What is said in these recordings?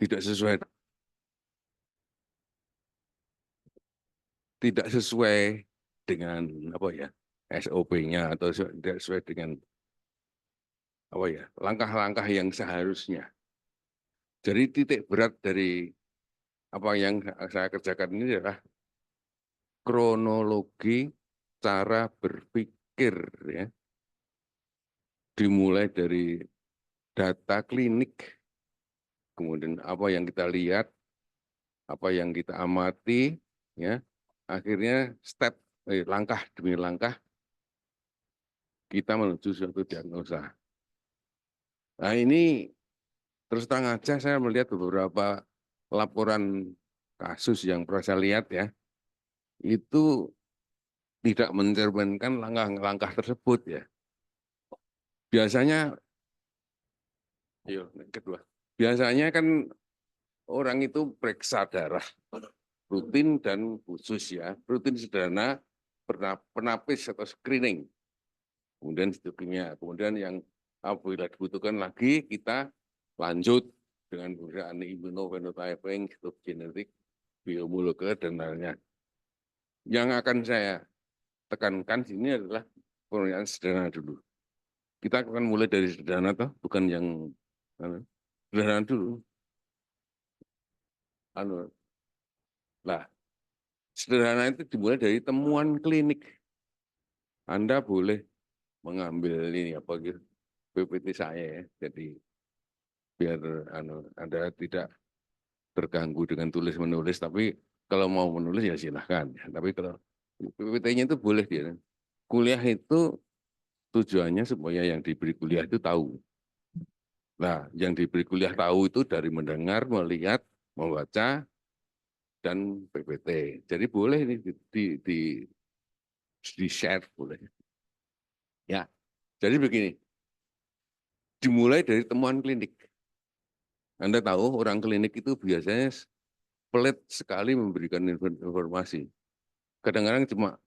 tidak sesuai tidak sesuai dengan apa ya SOP-nya atau tidak sesuai dengan apa ya langkah-langkah yang seharusnya. Jadi titik berat dari apa yang saya kerjakan ini adalah kronologi cara berpikir ya, dimulai dari data klinik, kemudian apa yang kita lihat, apa yang kita amati, ya, akhirnya langkah demi langkah kita menuju suatu diagnosa. Nah ini terus terang aja saya melihat beberapa laporan kasus yang pernah saya lihat ya, itu tidak mencerminkan langkah-langkah tersebut ya. Biasanya, yang kedua, biasanya kan orang itu periksa darah rutin dan khusus ya. Rutin sederhana, penapis atau screening. Kemudian kimia. Kemudian yang apabila dibutuhkan lagi, kita lanjut dengan pemeriksaan immunophenotyping, hitogenetik, biomolekuler, dan lainnya. Yang akan saya tekankan sini adalah pemeriksaan sederhana dulu. Kita akan mulai dari sederhana, toh, bukan yang sederhana dulu. Nah, sederhana itu dimulai dari temuan klinik. Anda boleh mengambil ini apa gitu PPT saya ya. Jadi biar Anda tidak terganggu dengan tulis menulis. Tapi kalau mau menulis ya silahkan. Tapi kalau PPT-nya itu boleh dia. Kuliah itu tujuannya supaya yang diberi kuliah itu tahu. Nah, yang diberi kuliah tahu itu dari mendengar, melihat, membaca, dan PPT. Jadi boleh ini di share boleh. Ya, jadi begini. Dimulai dari temuan klinik. Anda tahu orang klinik itu biasanya pelit sekali memberikan informasi. Kadang-kadang cuma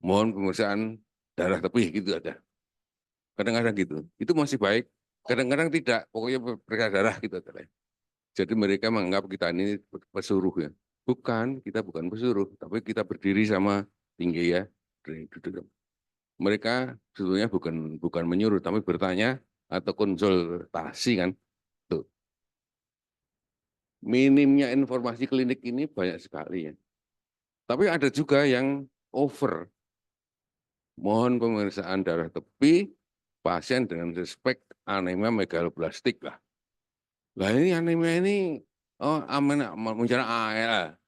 mohon pemeriksaan darah tepi gitu aja. Kadang-kadang gitu. Itu masih baik. Kadang-kadang tidak. Pokoknya periksa darah gitu aja. Jadi mereka menganggap kita ini pesuruh ya. Bukan, kita bukan pesuruh. Tapi kita berdiri sama tinggi ya. Mereka sebetulnya bukan menyuruh, tapi bertanya atau konsultasi kan. Tuh. Minimnya informasi klinik ini banyak sekali ya. Tapi ada juga yang over. Mohon pemeriksaan darah tepi pasien dengan suspek anemia megaloblastik lah. Lah ini anemia ini mencari AL,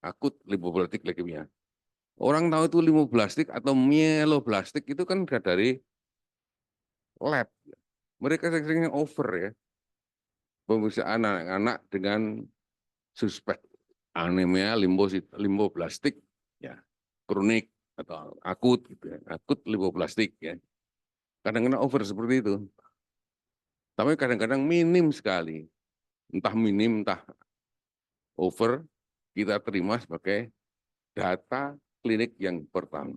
akut limfoblastik leukemia. Orang tahu itu limfoblastik atau mieloblastik itu kan dari lab. Mereka sering over ya. Pemeriksaan anak-anak dengan suspek anemia limfoblastik ya kronik atau akut gitu ya, akut limfoblastik ya. Kadang-kadang over seperti itu. Tapi kadang-kadang minim sekali. Entah minim, entah over, kita terima sebagai data klinik yang pertama.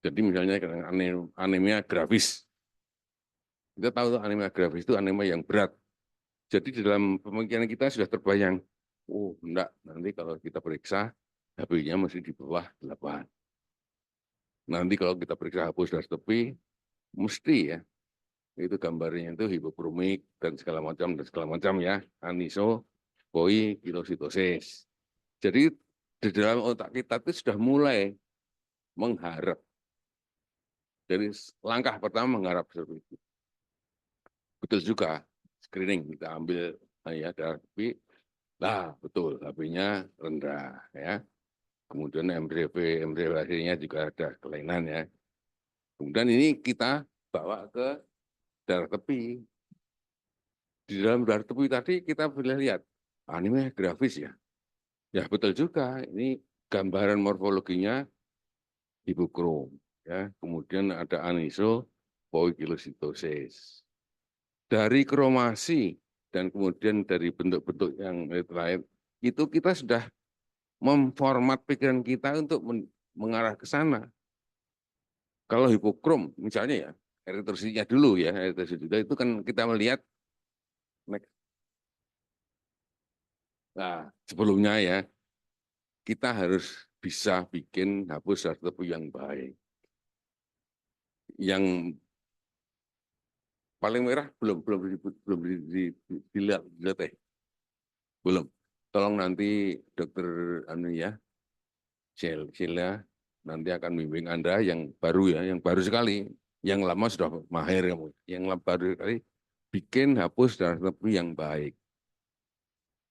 Jadi misalnya anemia grafis. Kita tahu anemia grafis itu anemia yang berat. Jadi di dalam pemikiran kita sudah terbayang, oh enggak, nanti kalau kita periksa, HB-nya masih di bawah 8. Nanti kalau kita periksa hapus darah tepi, mesti ya, itu gambarnya itu hipokromik dan segala macam ya, anisokoikilocytosis. Jadi di dalam otak kita itu sudah mulai mengharap. Jadi langkah pertama mengharap seperti itu. Betul juga, screening kita ambil ya darah tepi, nah betul HB-nya rendah ya. Kemudian MDV hasilnya juga ada kelainan ya. Kemudian ini kita bawa ke darah tepi. Di dalam darah tepi tadi kita boleh lihat, ini grafis ya. Ya betul juga, ini gambaran morfologinya hipokrom. Ya. Kemudian ada anisopoikilocytosis. Dari kromasi dan kemudian dari bentuk-bentuk yang lain, itu kita sudah memformat pikiran kita untuk mengarah ke sana. Kalau hipokrom, misalnya ya, eritrositnya dulu ya, eritrosit itu kan kita melihat Nah, sebelumnya ya, kita harus bisa bikin hapus darah tebu yang baik. Yang paling merah belum dilihat belum. Tolong nanti dokter anu ya, Sheila nanti akan bimbing Anda yang baru ya, yang baru sekali, yang lama sudah mahir kamu, yang baru sekali bikin hapus darah tebu yang baik.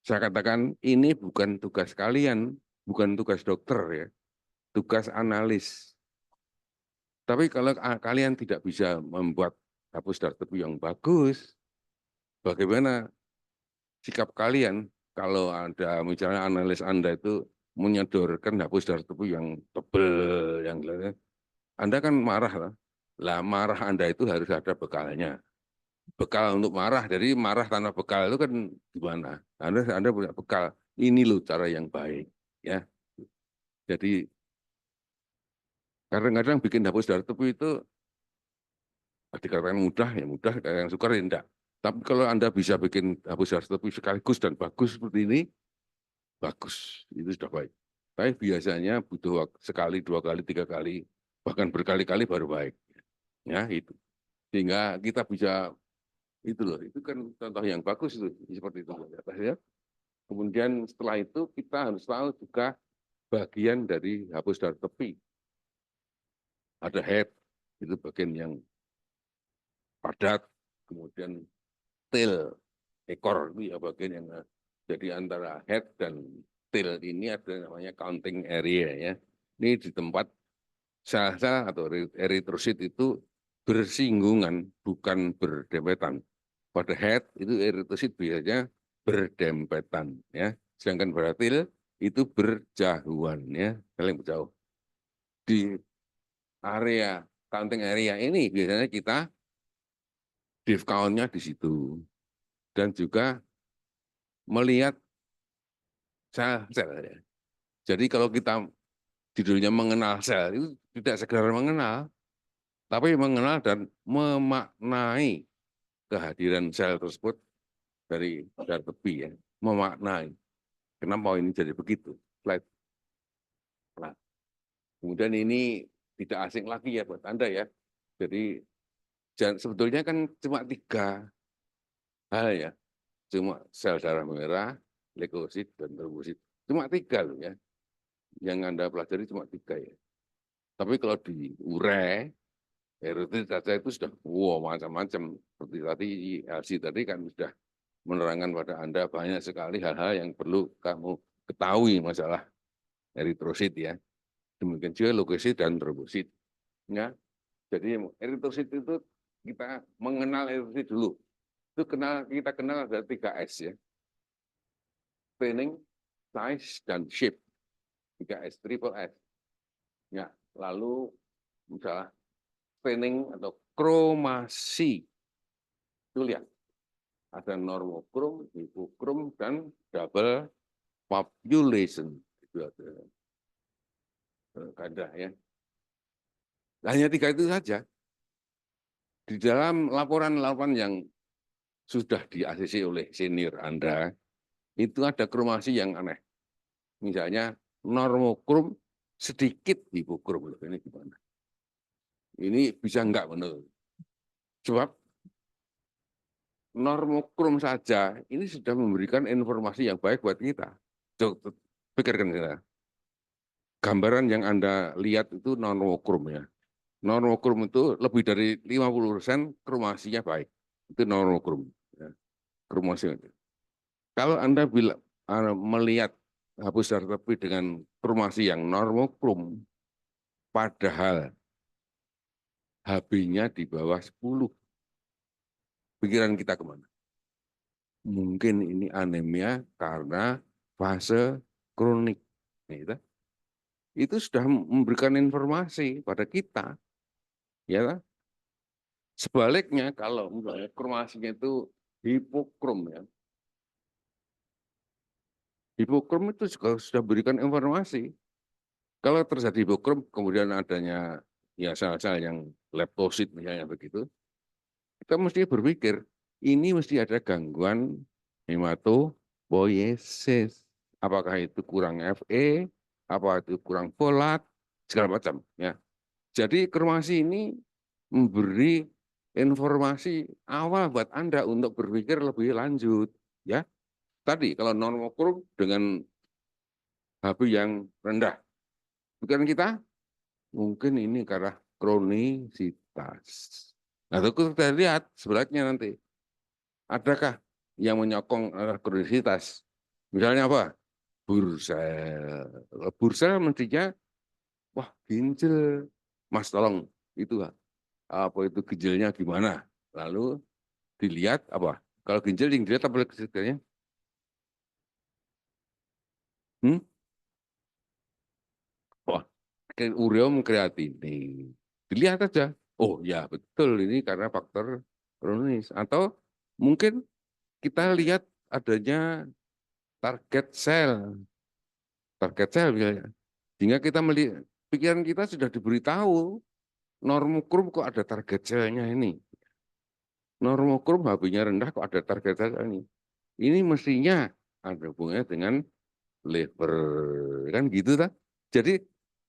Saya katakan ini bukan tugas kalian, bukan tugas dokter ya, tugas analis. Tapi kalau kalian tidak bisa membuat hapus darah tebu yang bagus, bagaimana sikap kalian kalau ada misalnya analis Anda itu menyodorkan hapus darah tebu yang tebel, yang Anda kan marah lah. Lah marah Anda itu harus ada bekalnya. Bekal untuk marah, jadi marah tanpa bekal itu kan gimana? Anda punya bekal. Ini loh cara yang baik, ya. Jadi kadang-kadang bikin hapus darah tebu itu dikatakan mudah ya mudah, yang sukar ya enggak. Tapi kalau Anda bisa bikin hapus darah tebu sekaligus dan bagus seperti ini, bagus, itu sudah baik. Tapi biasanya butuh sekali, dua kali, tiga kali, bahkan berkali-kali baru baik. Ya itu. Sehingga kita bisa itu loh, itu kan contoh yang bagus itu seperti itu ya. Kemudian setelah itu kita harus tahu juga bagian dari hapus darah tepi. Ada head, itu bagian yang padat, kemudian tail, ekor itu ya bagian yang jadi antara head dan tail ini ada namanya counting area ya. Ini di tempat sel-sel atau eritrosit itu bersinggungan bukan berdempetan. Pada head itu eritrosit biasanya berdempetan ya. Sedangkan pada tail itu berjauhan ya, saling berjauh. Di area counting area ini biasanya kita div count-nya di situ dan juga melihat sel-sel ya. Jadi kalau kita judulnya mengenal sel itu tidak sekedar mengenal, tapi mengenal dan memaknai kehadiran sel tersebut dari tepi ya, memaknai. Kenapa ini jadi begitu? Slide. Nah, kemudian ini tidak asing lagi ya buat Anda ya. Jadi sebetulnya kan cuma tiga hal ya, cuma sel darah merah, leukosit, dan trombosit. Cuma tiga loh ya, yang Anda pelajari cuma tiga ya. Tapi kalau diurai, eritrosit saja itu sudah macam-macam. Seperti tadi LC tadi kan sudah menerangkan pada Anda banyak sekali hal-hal yang perlu kamu ketahui masalah eritrosit ya. Demikian juga leukosit dan trombosit. Ya. Jadi eritrosit itu kita mengenal eritrosit dulu. Itu kita kenal ada 3S ya. Staining, size, dan shape. 3S, triple S. Ya, lalu misalnya staining atau kromasi. Itu lihat, ada normokrom, hipokrom, dan double population. Itu ada ganda ya. Hanya tiga itu saja. Di dalam laporan-laporan yang sudah di-ACC oleh senior Anda, itu ada kromasi yang aneh. Misalnya normokrom sedikit hipokrom. Ini gimana? Ini bisa enggak menurut? Sebab normokrom saja ini sudah memberikan informasi yang baik buat kita. Coba pikirkan ya. Gambaran yang Anda lihat itu normokrom ya. Normokrom itu lebih dari 50% kromasinya baik. Itu normokrom. Ya. Kromasi. Kalau Anda melihat hapus darah tepi dengan kromasi yang normokrom, padahal HB-nya di bawah 10, pikiran kita kemana? Mungkin ini anemia karena fase kronik. Gitu. Itu sudah memberikan informasi pada kita. Ya, sebaliknya kalau misalnya kromasinya itu hipokrom ya, hipokrom itu juga sudah berikan informasi. Kalau terjadi hipokrom, kemudian adanya ya sel-sel yang leptosit misalnya begitu, kita mesti berpikir ini mesti ada gangguan hematopoietik. poiesis. Apakah itu kurang Fe, apa itu kurang folat, segala macam. Ya. Jadi kromasi ini memberi informasi awal buat Anda untuk berpikir lebih lanjut. Ya, tadi kalau normokrom dengan HB yang rendah, pikiran kita mungkin ini karena kronisitas. Nah, itu kita lihat sebaliknya nanti. Adakah yang menyokong kronisitas? Misalnya apa? Bursel. Bursel mestinya, wah ginjal. Mas tolong itu apa itu ginjalnya gimana? Lalu dilihat apa? Kalau ginjal yang dilihat apa sebenarnya? Hmm? Wah, ureum kreatinin. Dilihat aja. Oh ya betul ini karena faktor kronis. Atau mungkin kita lihat adanya target sel. Target sel misalnya. Sehingga kita melihat, pikiran kita sudah diberitahu, normokrom kok ada target selnya ini. Normokrom HB-nya rendah kok ada target sel ini. Ini mestinya ada hubungannya dengan liver. Kan gitu kan? Jadi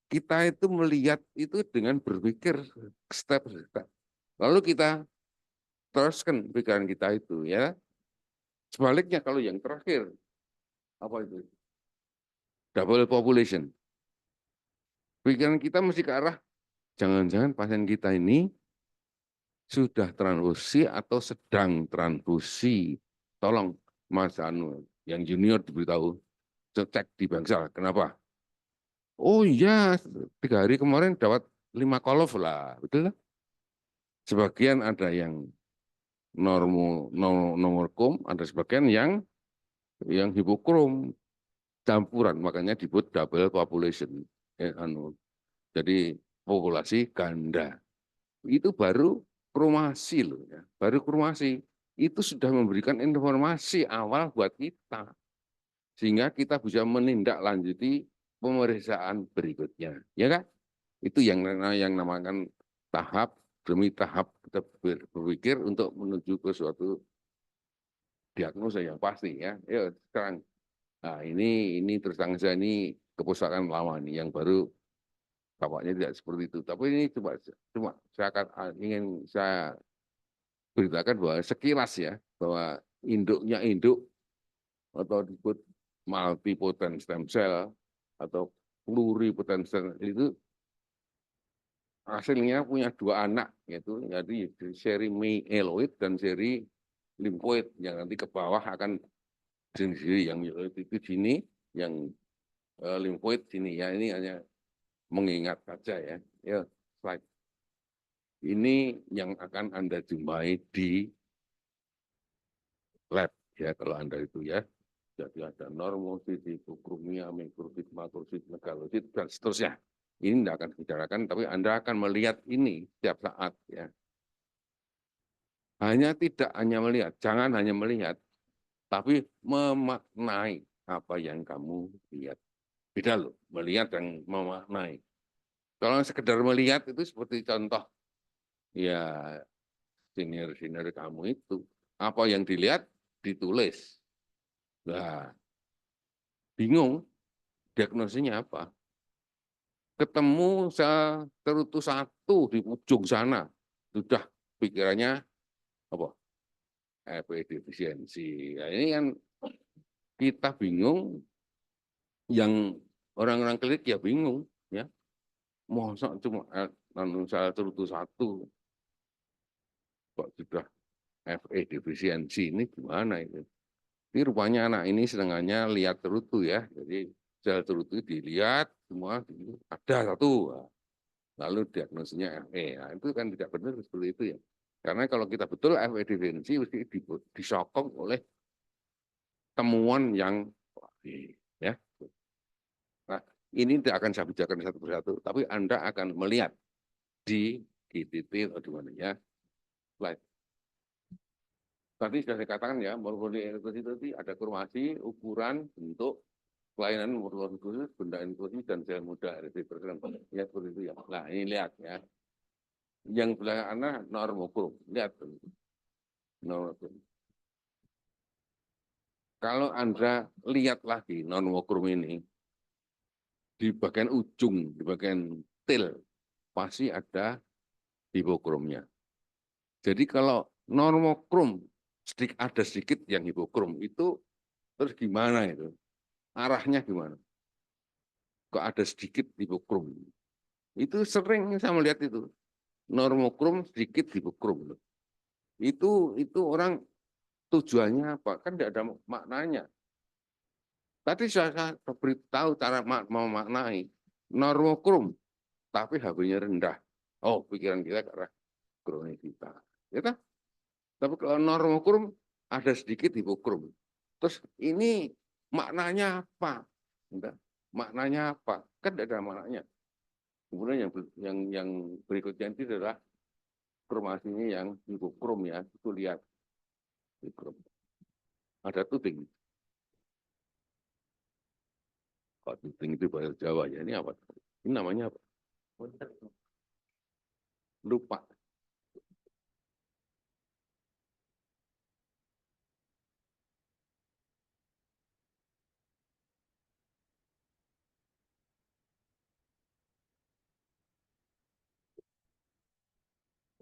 kita itu melihat itu dengan berpikir step-step. Lalu kita teruskan pikiran kita itu ya. Sebaliknya kalau yang terakhir apa itu? Double population. Pikiran kita mesti ke arah jangan-jangan pasien kita ini sudah transfusi atau sedang transfusi. Tolong Mas Anu yang junior diberitahu cek di Bangsal. Kenapa? Oh iya, 3 hari kemarin dapat 5 kolof lah, betul lah. Sebagian ada yang nomorkum, ada sebagian yang hipokrom campuran, makanya disebut double population. Jadi populasi ganda. Itu baru kromasi loh ya. Baru kromasi itu sudah memberikan informasi awal buat kita sehingga kita bisa menindaklanjuti pemeriksaan berikutnya. Ya kan? Itu yang namakan tahap demi tahap kita berpikir untuk menuju ke suatu diagnosa yang pasti ya. Ya sekarang nah ini terus terang saja ini kepustakaan lama nih yang baru tampaknya tidak seperti itu. Tapi ini cuma saya akan ingin saya beritakan bahwa sekilas ya bahwa induknya induk atau disebut multipotent stem cell atau pluripotent stem itu hasilnya punya 2 anak yaitu jadi seri myeloid dan seri limfoid yang nanti ke bawah akan sendiri yang myeloid itu sini yang limfoid sini ya ini hanya mengingat saja ya. Ya, slide. Ini yang akan Anda jumpai di lab ya kalau Anda itu ya. Jadi ada normosit, hipokromia, mikrosit, makrosit, megalosit, dan seterusnya. Ini tidak akan dibicarakan, tapi Anda akan melihat ini setiap saat ya. Tidak hanya melihat, jangan hanya melihat, tapi memaknai apa yang kamu lihat. Beda loh, melihat dan memaknai. Kalau sekedar melihat itu seperti contoh ya senior-senior kamu itu. Apa yang dilihat ditulis. Nah, bingung diagnosisnya apa. Ketemu saya terutus satu di ujung sana. Sudah pikirannya apa? Fe defisiensi. Nah, ini kan kita bingung, yang orang-orang klinik ya bingung. Ya, masa cuma saya terutus satu kok sudah Fe defisiensi ini gimana itu? Ini rupanya anak ini senangannya lihat terutu ya. Jadi sel terutu dilihat semua ada satu. Lalu diagnosisnya FE. Nah, itu kan tidak benar seperti itu ya. Karena kalau kita betul FE defisiensi mesti disokong oleh temuan yang ya. Nah, ini tidak akan saya bicarakan satu persatu, tapi Anda akan melihat di GTT atau di mana ya. Slide. Tadi sudah saya katakan ya, morfologi itu ada kromasi, ukuran, bentuk, kelainan morfologi khusus, benda inklusi, dan sel muda. Ya, seperti itu ya. Nah, ini lihat ya. Yang belah anak normokrom. Lihat. Normokrom. Kalau Anda lihat lagi non-wokrum ini, di bagian ujung, di bagian tail, pasti ada hipokromnya. Jadi kalau normokrom ada sedikit yang hipokrom itu terus gimana itu? Arahnya gimana? Kok ada sedikit hipokrom? Itu sering saya melihat itu. Normokrom sedikit hipokrom. Itu orang tujuannya apa? Kan tidak ada maknanya. Tadi saya beritahu cara memaknai normokrom, tapi HB-nya rendah. Oh, pikiran kita ke arah kronik kita. Ya kan? Tapi kalau normokrom ada sedikit hipokrom. Terus ini maknanya apa? Enggak. Maknanya apa? Kan tidak ada maknanya. Kemudian yang berikutnya itu adalah kromasinya yang hipokrom ya. Itu lihat hipokrom. Ada tuding. Kalau tuding itu bahasa Jawa ya. Ini apa? Ini namanya apa? Lupa.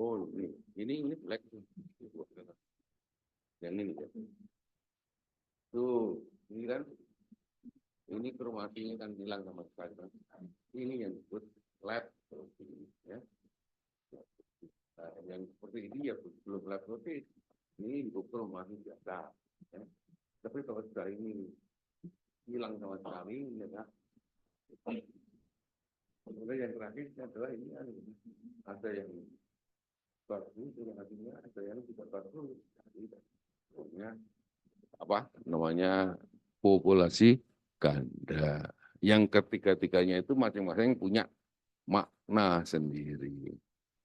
Oh ini black. Yang ini ya. Tuh, ini kan ini kromasinya kan hilang sama sekali. Ini yang disebut lab protein ya. Nah, yang seperti ini ya belum lab protein. Ini kromasi biasa. Ya. Tapi kalau sudah ini hilang sama sekali, ya kan? Kemudian yang terakhir adalah ini ada yang bagus, ada yang tidak bagus. Pokoknya apa namanya populasi ganda. Yang ketiga-tiganya itu masing-masing punya makna sendiri.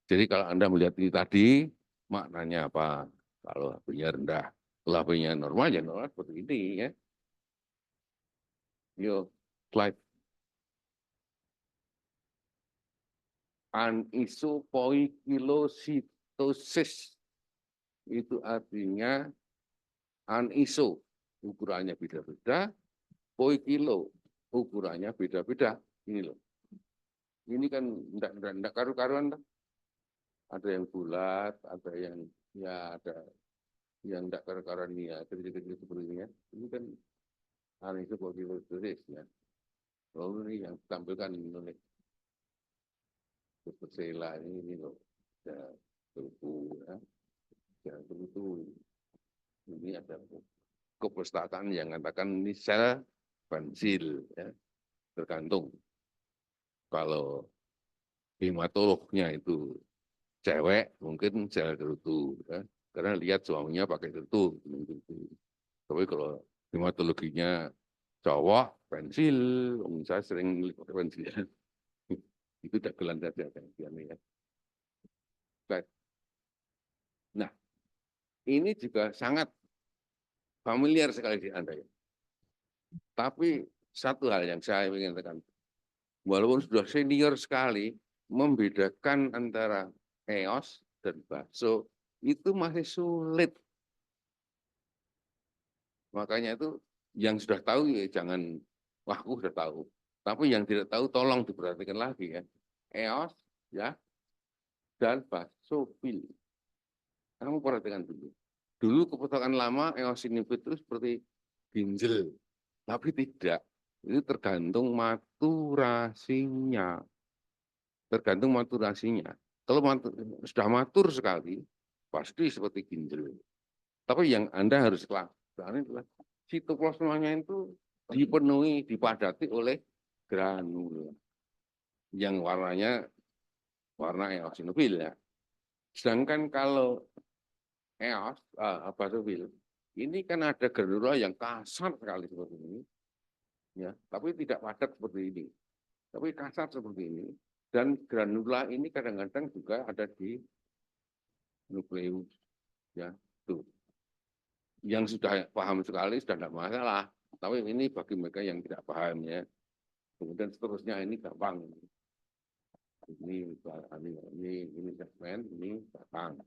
Jadi kalau Anda melihat ini tadi, maknanya apa? Kalau HP-nya rendah, kalau HP-nya normal, ya normal seperti ini ya. Yuk, slide. Anisopoikilositosis itu artinya aniso, ukurannya beda-beda, poikilo, ukurannya beda-beda. Ini loh. Ini kan enggak karu-karuan. Ada yang bulat, ada yang ya ada yang enggak karu-karuan ya, kecil-kecil seperti ini ya. Ini kan anisopoikilositosis ya. Lalu ini yang ditampilkan ini oleh Dr. Sheila ini loh. Ya, tubuh ya. Jantung itu ini ada kepustakaan yang mengatakan ini sel pensil ya. Tergantung kalau hematolognya itu cewek mungkin sel gerutu ya. Karena lihat suaminya pakai gerutu. Tapi kalau hematologinya cowok pensil, saya sering pakai pensil ya. Itu dagelan saja kan ya. Nah, ini juga sangat familiar sekali di Anda ya. Tapi satu hal yang saya ingin tekan, walaupun sudah senior sekali, membedakan antara EOS dan bakso itu masih sulit. Makanya itu yang sudah tahu ya jangan, wah aku sudah tahu. Tapi yang tidak tahu tolong diperhatikan lagi ya. EOS ya dan basophil. Kamu perhatikan dulu. Dulu keputusan lama eosinofil itu seperti ginjal, tapi tidak. Itu tergantung maturasinya. Tergantung maturasinya. Kalau sudah matur sekali, pasti seperti ginjal. Tapi yang Anda harus lakukan adalah sitoplasmanya itu dipenuhi, dipadati oleh granul yang warnanya warna eosinofil ya. Sedangkan kalau EOS, basofil, ini kan ada granula yang kasar sekali seperti ini, ya, tapi tidak padat seperti ini, tapi kasar seperti ini. Dan granula ini kadang-kadang juga ada di nukleus, ya, tuh. Yang sudah paham sekali sudah tidak masalah, tapi ini bagi mereka yang tidak paham ya. Kemudian seterusnya ini gampang. Ini segmen, ini batang.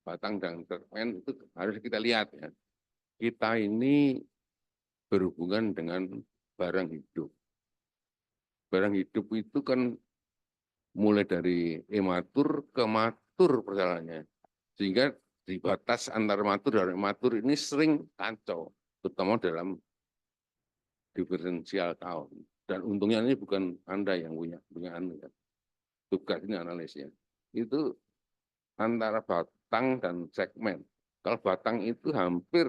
Batang dan segmen itu harus kita lihat ya. Kita ini berhubungan dengan barang hidup. Barang hidup itu kan mulai dari imatur ke matur perjalanannya. Sehingga di batas antar matur dan imatur ini sering kacau, terutama dalam diferensial tahun. Dan untungnya ini bukan Anda yang punya anu ya. Tugas ini analisnya. Itu antara batang dan segmen. Kalau batang itu hampir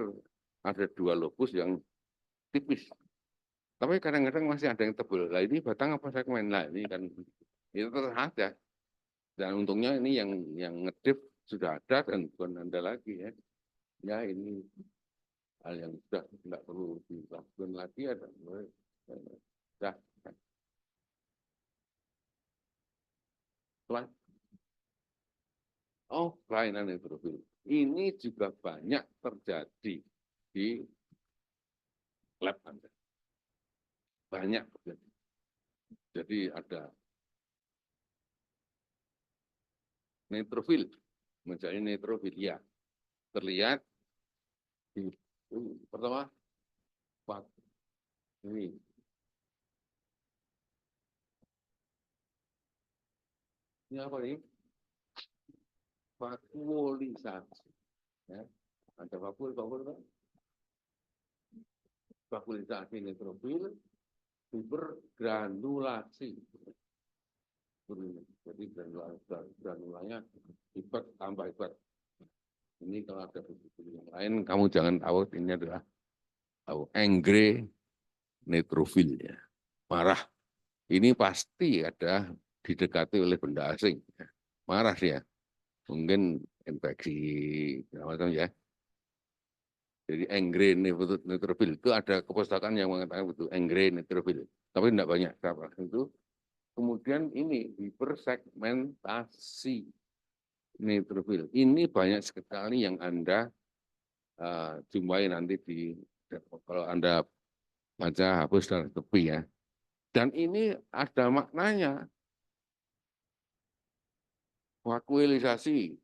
ada 2 lobus yang tipis. Tapi kadang-kadang masih ada yang tebal. Nah ini batang apa segmen? Nah ini kan itu terserah aja. Dan untungnya ini yang ngedip sudah ada dan bukan Anda lagi ya. Ya ini hal yang sudah tidak perlu dilakukan lagi ada. Sudah. Oh, kelainan neutrofil. Ini juga banyak terjadi di lab Anda. Banyak terjadi. Jadi ada neutrofil, menjadi neutrofilia. Terlihat di pertama ini apa ini? Vakuolisasi. Ya. Ada vakuolisasi neutrofil, hipergranulasi. Jadi granulanya hebat tambah hebat. Ini kalau ada yang lain, kamu jangan tahu ini adalah Enggre neutrofil ya. Marah. Ini pasti ada didekati oleh benda asing. Marah dia. Mungkin infeksi macam ya. Jadi Enggre neutrofil itu ada kepustakaan yang mengatakan itu Enggre neutrofil. Tapi tidak banyak. Itu kemudian ini hipersegmentasi neutrofil. Ini banyak sekali yang Anda jumpai nanti di kalau Anda baca hapus dan tepi ya. Dan ini ada maknanya. Vakuolisasi.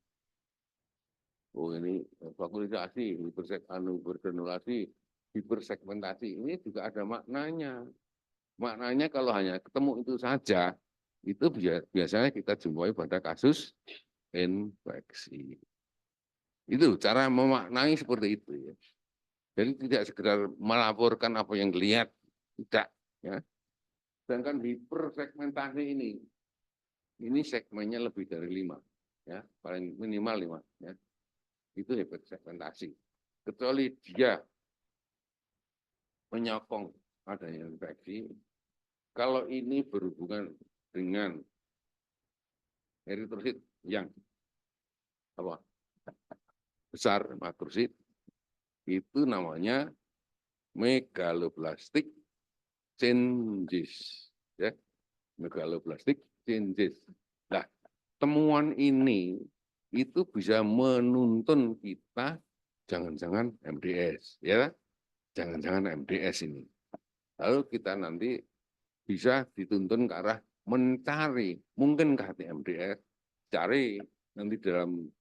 Oh ini vakuolisasi, hipergranulasi, hipersegmentasi. Ini juga ada maknanya. Maknanya kalau hanya ketemu itu saja, itu biasanya kita jumpai pada kasus infeksi. Itu cara memaknai seperti itu ya. Jadi tidak sekedar melaporkan apa yang dilihat, tidak. Ya. Sedangkan hipersegmentasi ini segmennya lebih dari 5, ya paling minimal 5, ya. Itu hipersegmentasi. Kecuali dia menyokong adanya infeksi, kalau ini berhubungan dengan eritrosit yang apa besar makrosit, itu namanya megaloblastic changes, ya megaloblastic changes. Nah, temuan ini itu bisa menuntun kita jangan-jangan MDS, ya jangan-jangan MDS ini. Lalu kita nanti bisa dituntun ke arah mencari mungkinkah MDS, cari nanti dalam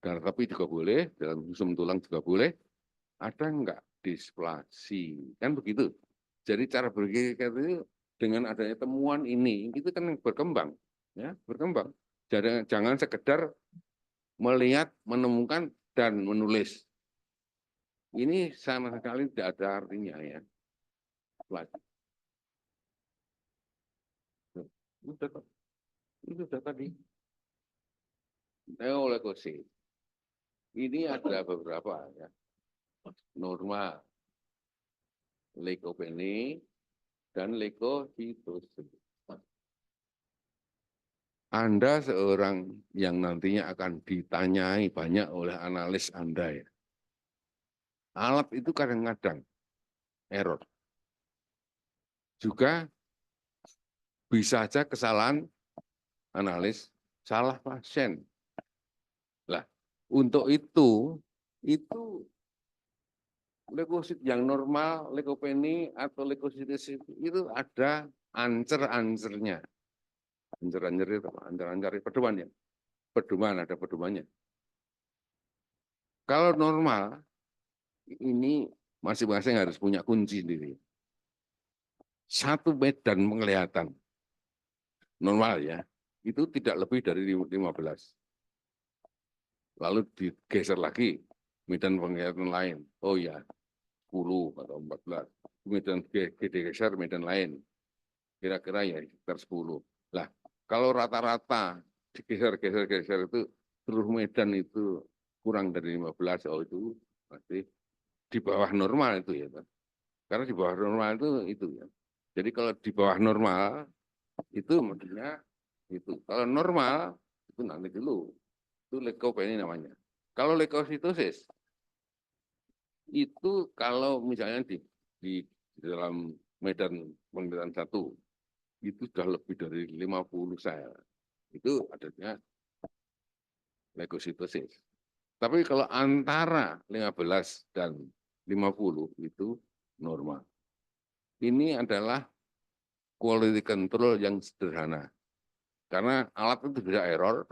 darah tepi juga boleh, dalam sum tulang juga boleh, ada enggak displasi, kan begitu. Jadi cara berpikir itu dengan adanya temuan ini, itu kan berkembang, ya berkembang. Jadi jangan sekedar melihat, menemukan dan menulis. Ini sama sekali tidak ada artinya ya. Itu sudah tadi. Neoleukosit. Ini ada beberapa ya. Norma leukopenia dan leukositosis. Anda seorang yang nantinya akan ditanyai banyak oleh analis Anda ya. Alat itu kadang-kadang error. Juga bisa saja kesalahan analis, salah pasien. Lah, untuk itu leukosit yang normal, leukopenia atau leukositis itu ada ancer-ancernya. Ancer-ancer itu apa? Ancer-ancer pedoman ya. Pedoman, ada pedomannya. Kalau normal, ini masing-masing harus punya kunci sendiri. Satu medan penglihatan normal ya, itu tidak lebih dari 15. Lalu digeser lagi medan penglihatan lain. Oh ya, 10 atau 14. Medan digeser medan lain. Kira-kira ya sekitar 10. Lah, kalau rata-rata digeser-geser itu seluruh medan itu kurang dari 15, oh itu masih di bawah normal itu ya. Karena di bawah normal itu ya. Jadi kalau di bawah normal itu maksudnya itu. Kalau normal itu nanti dulu. Itu leukopenia namanya. Kalau leukositosis itu kalau misalnya di dalam medan penglihatan satu itu sudah lebih dari 50 sel. Itu adanya leukositosis. Tapi kalau antara 15 dan 50 itu normal. Ini adalah quality control yang sederhana. Karena alat itu bisa error,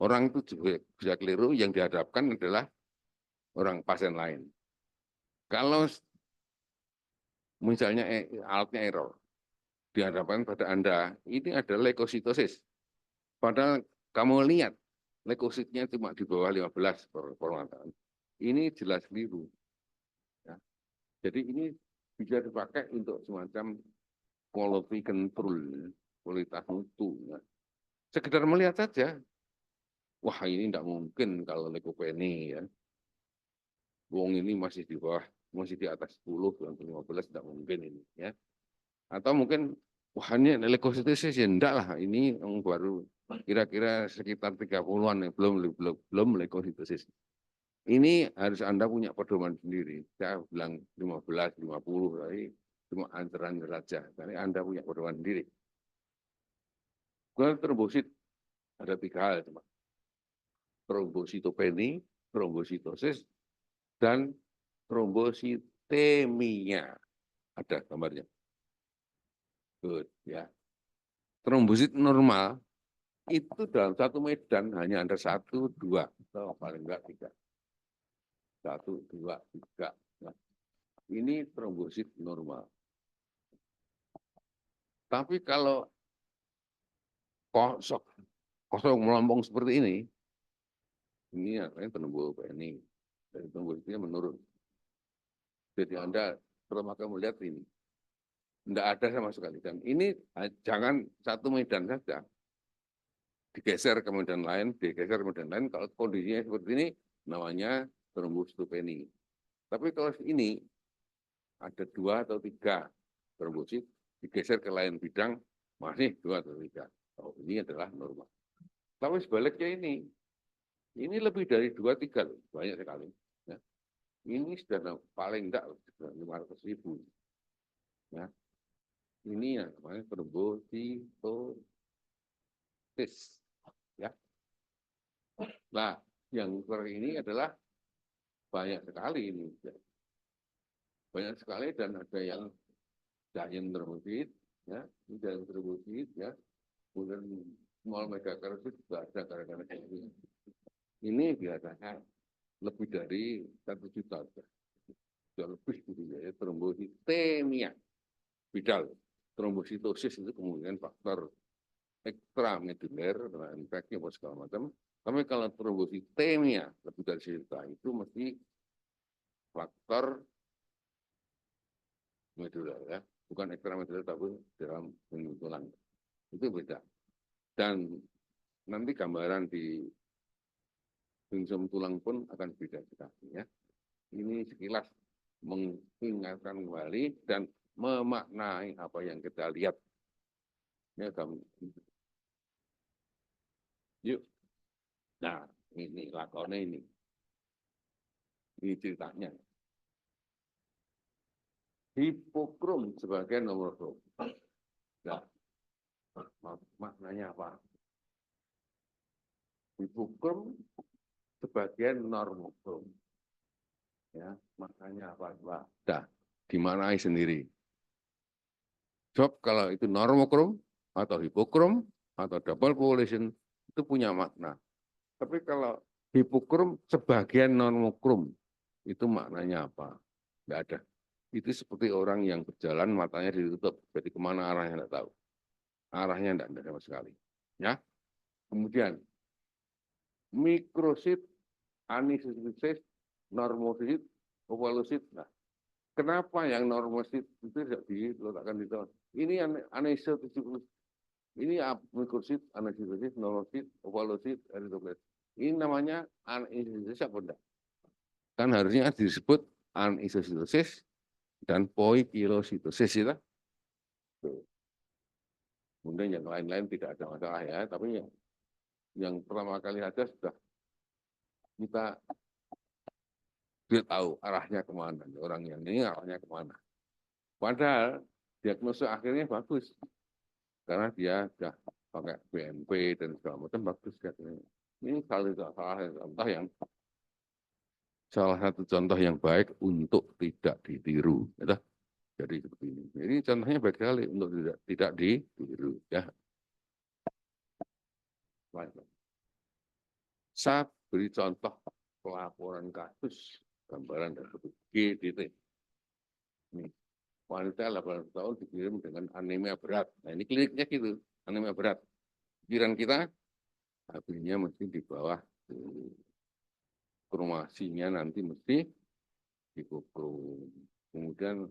orang itu juga bisa keliru, yang dihadapkan adalah orang pasien lain. Kalau misalnya alatnya error, dihadapkan pada Anda, ini adalah leukositosis. Padahal kamu lihat, leukositnya cuma di bawah 15 permataan. Ini jelas keliru. Ya. Jadi ini bisa dipakai untuk semacam quality control, kualitas mutu. Ya. Sekedar melihat saja, wah ini tidak mungkin kalau leukopenia ya. Wong ini masih di bawah, masih di atas 10, 15 tidak mungkin ini ya. Atau mungkin wah ini leukositosis ya enggak lah, ini yang baru kira-kira sekitar 30-an ya, belum leukositosis. Ini harus Anda punya pedoman sendiri. Saya bilang 15, 50, tapi cuma ancaran saja. Tapi Anda punya pedoman sendiri. Kalau trombosit ada 3 hal, cuma trombositopeni, trombositosis, dan trombositemia. Ada gambarnya. Good, ya. Trombosit normal itu dalam satu medan hanya ada 1, 2, atau paling enggak 3. 1, 2, 3. Nah, ini trombosit normal. Tapi kalau kosong melompong seperti ini namanya trombopeni. Dan trombositnya menurun. Jadi Anda pertama kali melihat ini, tidak ada sama sekali. Dan ini jangan satu medan saja. Digeser ke medan lain, digeser ke medan lain. Kalau kondisinya seperti ini, namanya trombositopeni. Tapi kalau ini ada 2 atau 3 trombosit, digeser ke lain bidang, masih 2 atau 3. Oh, ini adalah normal. Tapi sebaliknya ini lebih dari 2, 3, banyak sekali. Ya. Ini sudah paling enggak 500.000. Ya. Ini yang namanya trombositosis. Ya. Nah, yang ini adalah banyak sekali ini. Banyak sekali dan ada yang giant trombosit, ya, ini giant trombosit, ya. Kemudian small megakaryosit juga ada gara-gara ini. Ini biasanya lebih dari 1 juta. Sudah lebih gitu ya, trombositemia. Bidal. Trombositosis itu kemudian faktor ekstrameduler, infeksi apa segala macam. Tapi kalau trombositemia lebih dari 1 juta itu mesti faktor medular ya, bukan ekstramedular tapi dalam tulang. Itu beda. Dan nanti gambaran di sumsum tulang pun akan beda sekali ya. Ini sekilas mengingatkan kembali dan memaknai apa yang kita lihat. Ya, yuk. Nah, ini lakonnya ini. Ini ceritanya. Hipokrom sebagai nomor 2. Nah, maknanya apa? Hipokrom sebagai normokrom. Ya, maknanya apa? Nah, dimanai sendiri. Sebab kalau itu normokrom atau hipokrom atau double population itu punya makna. Tapi kalau hipokrom sebagian normokrom itu maknanya apa? nggak ada. Itu seperti orang yang berjalan matanya ditutup, jadi kemana arahnya nggak tahu. Arahnya nggak ada sama sekali. Ya. Kemudian mikrosit, anisosit, normosit, ovalusit. Nah, kenapa yang normosit itu tidak diletakkan di tahun? Ini anisosit, ini mikrosit, anisosit, normosit, ovalusit, erythroblast. Ini namanya anisosit apa enggak? Kan harusnya disebut anisositosis dan poikilositosis itu. Kemudian yang lain-lain tidak ada masalah ya, tapi yang pertama kali saja sudah kita dia tahu arahnya kemana, orang yang ini arahnya kemana. Padahal diagnosa akhirnya bagus, karena dia sudah pakai BMP dan segala macam bagus. Ini salah satu contoh yang baik untuk tidak ditiru. Ya. Jadi seperti ini. Ini contohnya baik sekali untuk tidak ditiru. Ya. Saya beri contoh pelaporan kasus gambaran dari GDT. Ini wanita 18 tahun dikirim dengan anemia berat. Nah ini kliniknya gitu, anemia berat. Pikiran kita, habisnya mesti di bawah kromasinya nanti mesti dikukul. Kemudian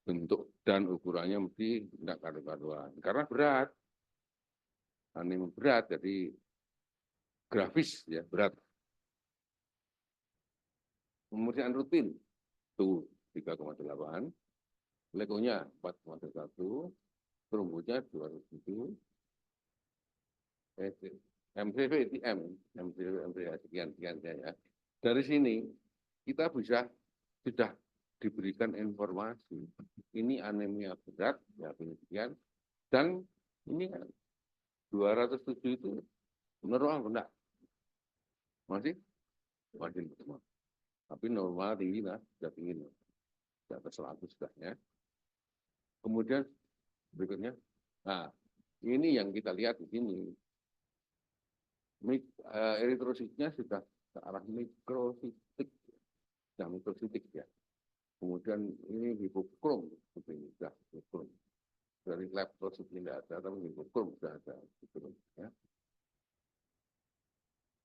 bentuk dan ukurannya mesti tidak karu-karuan. Karena berat, anemia berat, jadi grafis ya berat. Kemudian rutin, tuh 3,8, lekonya 4,1, trombonya 207, MCV itu MCV sekian ya. Dari sini kita bisa sudah diberikan informasi ini anemia berat ya sekian dan ini 207 itu normal enggak? Masih normal. Tapi normal tinggi lah, sudah tinggi di atas 100 sudah ya. Kemudian berikutnya, nah ini yang kita lihat di sini. Eritrositnya sudah ke arah mikrositik, sudah mikrositik ya. Kemudian ini hipokrom, seperti ini sudah hipokrom. Dari leptosit tidak ada, tapi hipokrom sudah ada. Ya.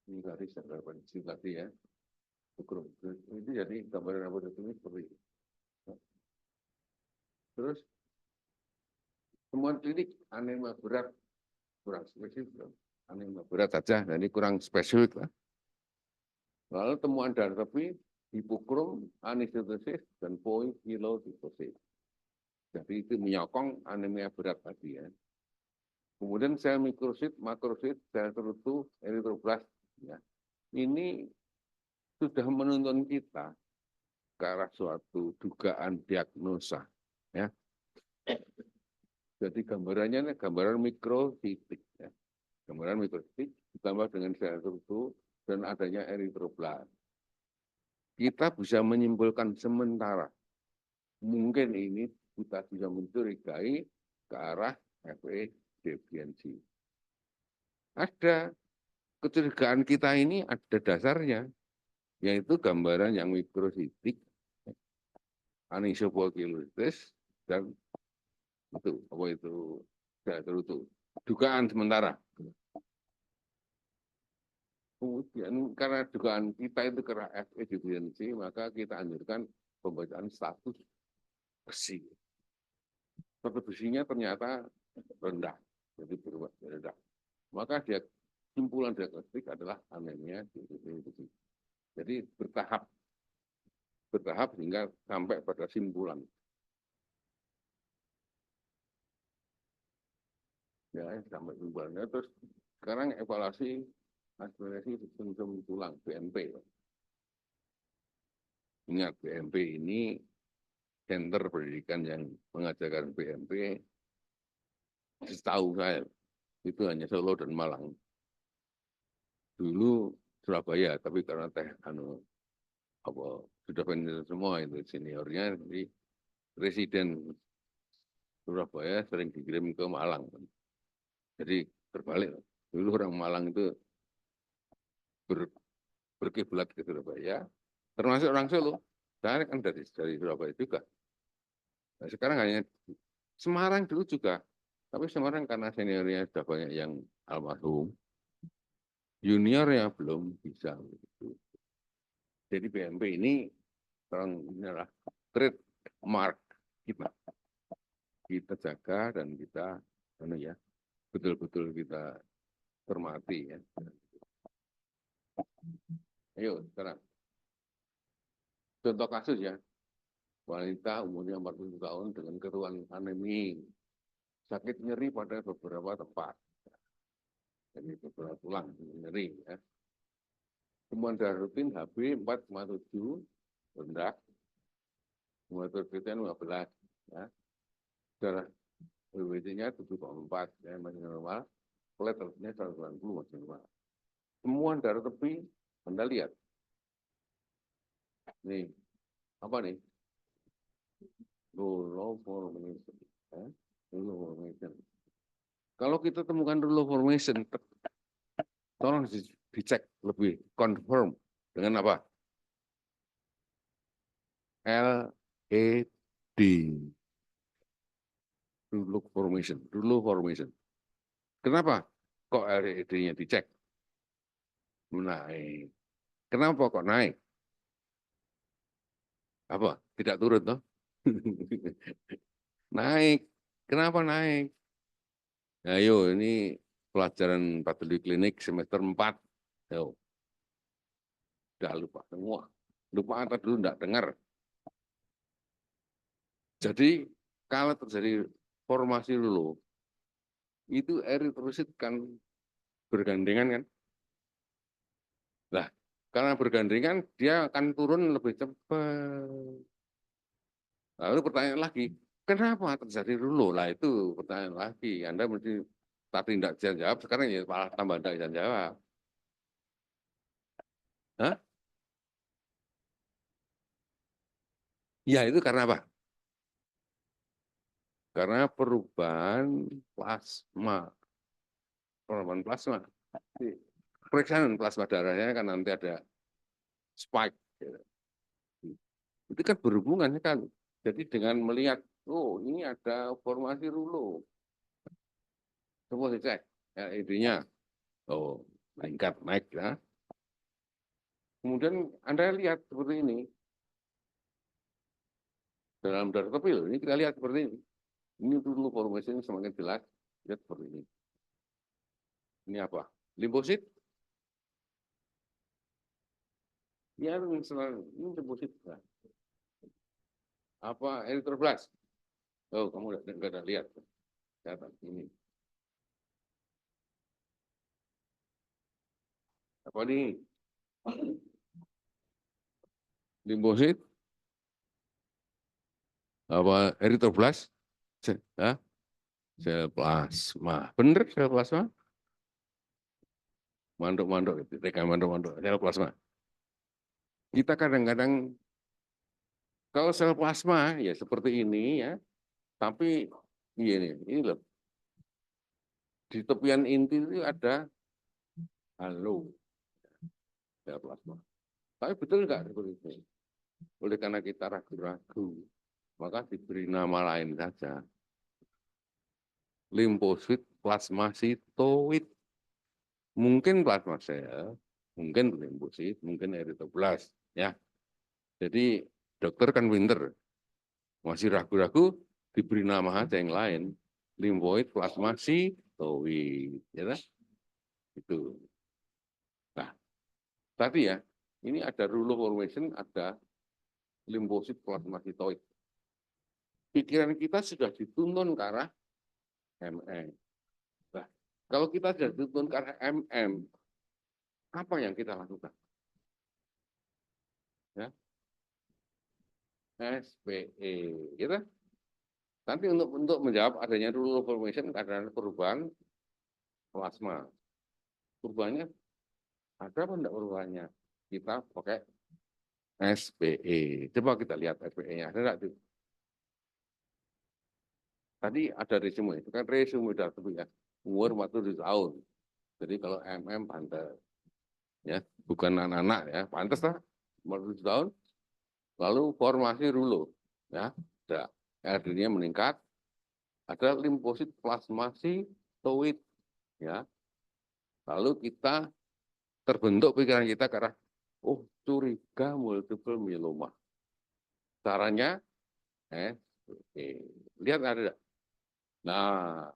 Ini tadi saya prediksi tadi ya, hipokrom. Itu jadi gambaran laboratorium seperti ini. Terus temuan klinik anemia berat kurang spesifik, anemia berat saja, nah ini kurang spesifik lah. Lalu temuan darah tepi, hipokrom, anisitosis, dan poikilositosis. Jadi itu menyokong anemia berat tadi ya. Kemudian sel mikrosit, makrosit, sel terutu, eritroblast. Ya. Ini sudah menuntun kita ke arah suatu dugaan diagnosa. Ya. Jadi gambarannya gambaran mikrositik. Ya. Gambaran mikrositik ditambah dengan sel terutu dan adanya eritroblast. Kita bisa menyimpulkan sementara mungkin ini kita bisa mencurigai ke arah FA defiensi. Ada kecurigaan kita ini ada dasarnya, yaitu gambaran yang mikrositik, anisopoikilosis, dan itu apa itu dugaan sementara. Kemudian karena dugaan kita itu ke arah FA defiensi, maka kita anjurkan pembacaan status besi. Status besinya ternyata rendah, jadi berubah rendah. Maka dia simpulan diagnostik adalah anemia defisit. Jadi bertahap hingga sampai pada simpulan. Ya, sampai simpulannya. Terus sekarang evaluasi aspirasi sumsum tulang BMP. Ingat BMP ini center pendidikan yang mengajarkan BMP. Setahu saya itu hanya Solo dan Malang. Dulu Surabaya, tapi karena sudah pensiun semua itu seniornya, jadi presiden Surabaya sering dikirim ke Malang. Jadi berbalik. Dulu orang Malang itu berkiblat ke Surabaya, termasuk orang Solo. Saya kan dari Surabaya juga. Nah, sekarang hanya Semarang dulu juga. Tapi Semarang karena seniornya sudah banyak yang almarhum, juniornya belum bisa. Begitu. Jadi BMP ini inilah trademark kita. Kita jaga dan kita ya, betul-betul kita hormati ya. Ayo sekarang contoh kasus ya, wanita umurnya 40 tahun dengan keluhan anemi, sakit nyeri pada beberapa tempat, jadi beberapa tulang nyeri ya. Temuan darah rutin HB 4,7 rendah, hemoglobin 15 ya. Darah WBC-nya 7,4 ya, masih normal, plateletnya 190 masih normal. Temuan darah tepi, Anda lihat. Nih, apa nih? Low formation. Ya. Low formation. Kalau kita temukan low formation, tolong dicek lebih confirm dengan apa? LED. Low formation. Low formation. Kenapa kok LED-nya dicek? Naik. Kenapa kok naik? Apa? Tidak turun toh? Naik. Kenapa naik? Ayo, ini pelajaran patologi klinik semester 4. Ayo. Udah lupa semua. Lupa atau dulu enggak dengar. Jadi kalau terjadi formasi lulu, itu eritrosit kan bergandengan kan. Nah, karena bergandengan dia akan turun lebih cepat. Lalu pertanyaan lagi, kenapa terjadi lulu? Lah itu pertanyaan lagi. Anda mesti tadi tidak bisa jawab, sekarang ya malah tambah tidak bisa jawab. Hah? Ya itu karena apa? Karena perubahan plasma. Perubahan plasma. Periksaan plasma darahnya kan nanti ada spike. Itu kan berhubungan kan. Jadi dengan melihat, oh ini ada formasi rulo. Coba dicek LED-nya. Oh, meningkat, naik. Ya. Kemudian Anda lihat seperti ini. Dalam darah tepil, ini kita lihat seperti ini. Ini dulu formasinya semakin jelas. Lihat seperti ini. Ini apa? Limfosit. Ya, ini limfosit. Apa eritroblast? Oh, kamu nggak ada lihat. Catat ini. Apa nih? Limfosit? Apa eritroblast? Hah? Sel plasma. Bener sel plasma? Manduk-manduk, rekan manduk-manduk, sel plasma. Kita kadang-kadang kalau sel plasma ya seperti ini ya, tapi ini loh, di tepian inti itu ada halo sel plasma. Tapi betul nggak seperti itu? Oleh karena kita ragu-ragu, maka diberi nama lain saja. Limfosit plasmasitoid. Mungkin plasma sel, mungkin limfosit, mungkin eritroblast. Ya, jadi dokter kan pinter. Masih ragu-ragu, diberi nama aja yang lain. Limfoid plasmasitoid. Ya kan? Itu. Nah, tadi ya, ini ada rule of formation, ada limfosit plasmasitoid. Pikiran kita sudah dituntun ke arah MM. Nah, kalau kita sudah dituntun ke arah MM, apa yang kita lakukan? Ya, SPE, gitu. Nanti untuk menjawab adanya rule of formation karena perubahan plasma. Perubahannya ada apa enggak perubahannya? Kita pakai SPE. Coba kita lihat SPE-nya. Ada enggak tuh? Tadi ada resume. Itu kan resume data ya. Umur 47 tahun. Jadi kalau MM pantas. Ya, bukan anak-anak ya. Pantas lah. Umur 7 tahun. Lalu formasi rulo, ya, ada RD-nya meningkat, ada limfosit plasmasitoid, ya. Lalu kita terbentuk pikiran kita ke arah, oh curiga multiple myeloma. Caranya, lihat ada. Nah,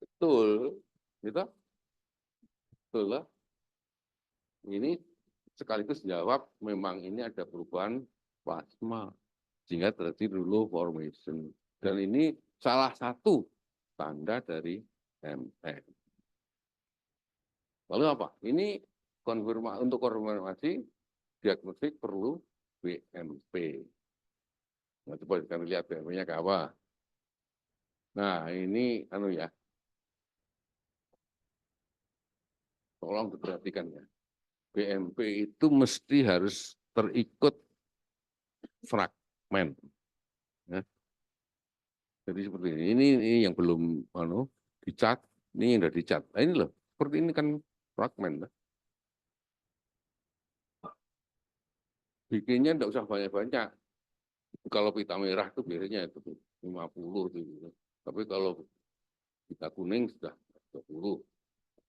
betul, gitu, betul lah. Ini sekaligus jawab memang ini ada perubahan plasma sehingga terjadi rulo formation. Dan ini salah satu tanda dari MN. Lalu apa? Ini untuk konfirmasi diagnostik perlu BMP. Nah, coba kita lihat BMP-nya ke apa. Nah, ini ya, tolong diperhatikan ya. BMP itu mesti harus terikut fragmen. Ya. Jadi seperti ini. Ini yang belum dicat, ini yang sudah dicat. Nah, ini loh, seperti ini kan fragmen. Bikinnya tidak usah banyak-banyak. Kalau pita merah itu biasanya itu 50 gitu. Tapi kalau pita kuning sudah 20,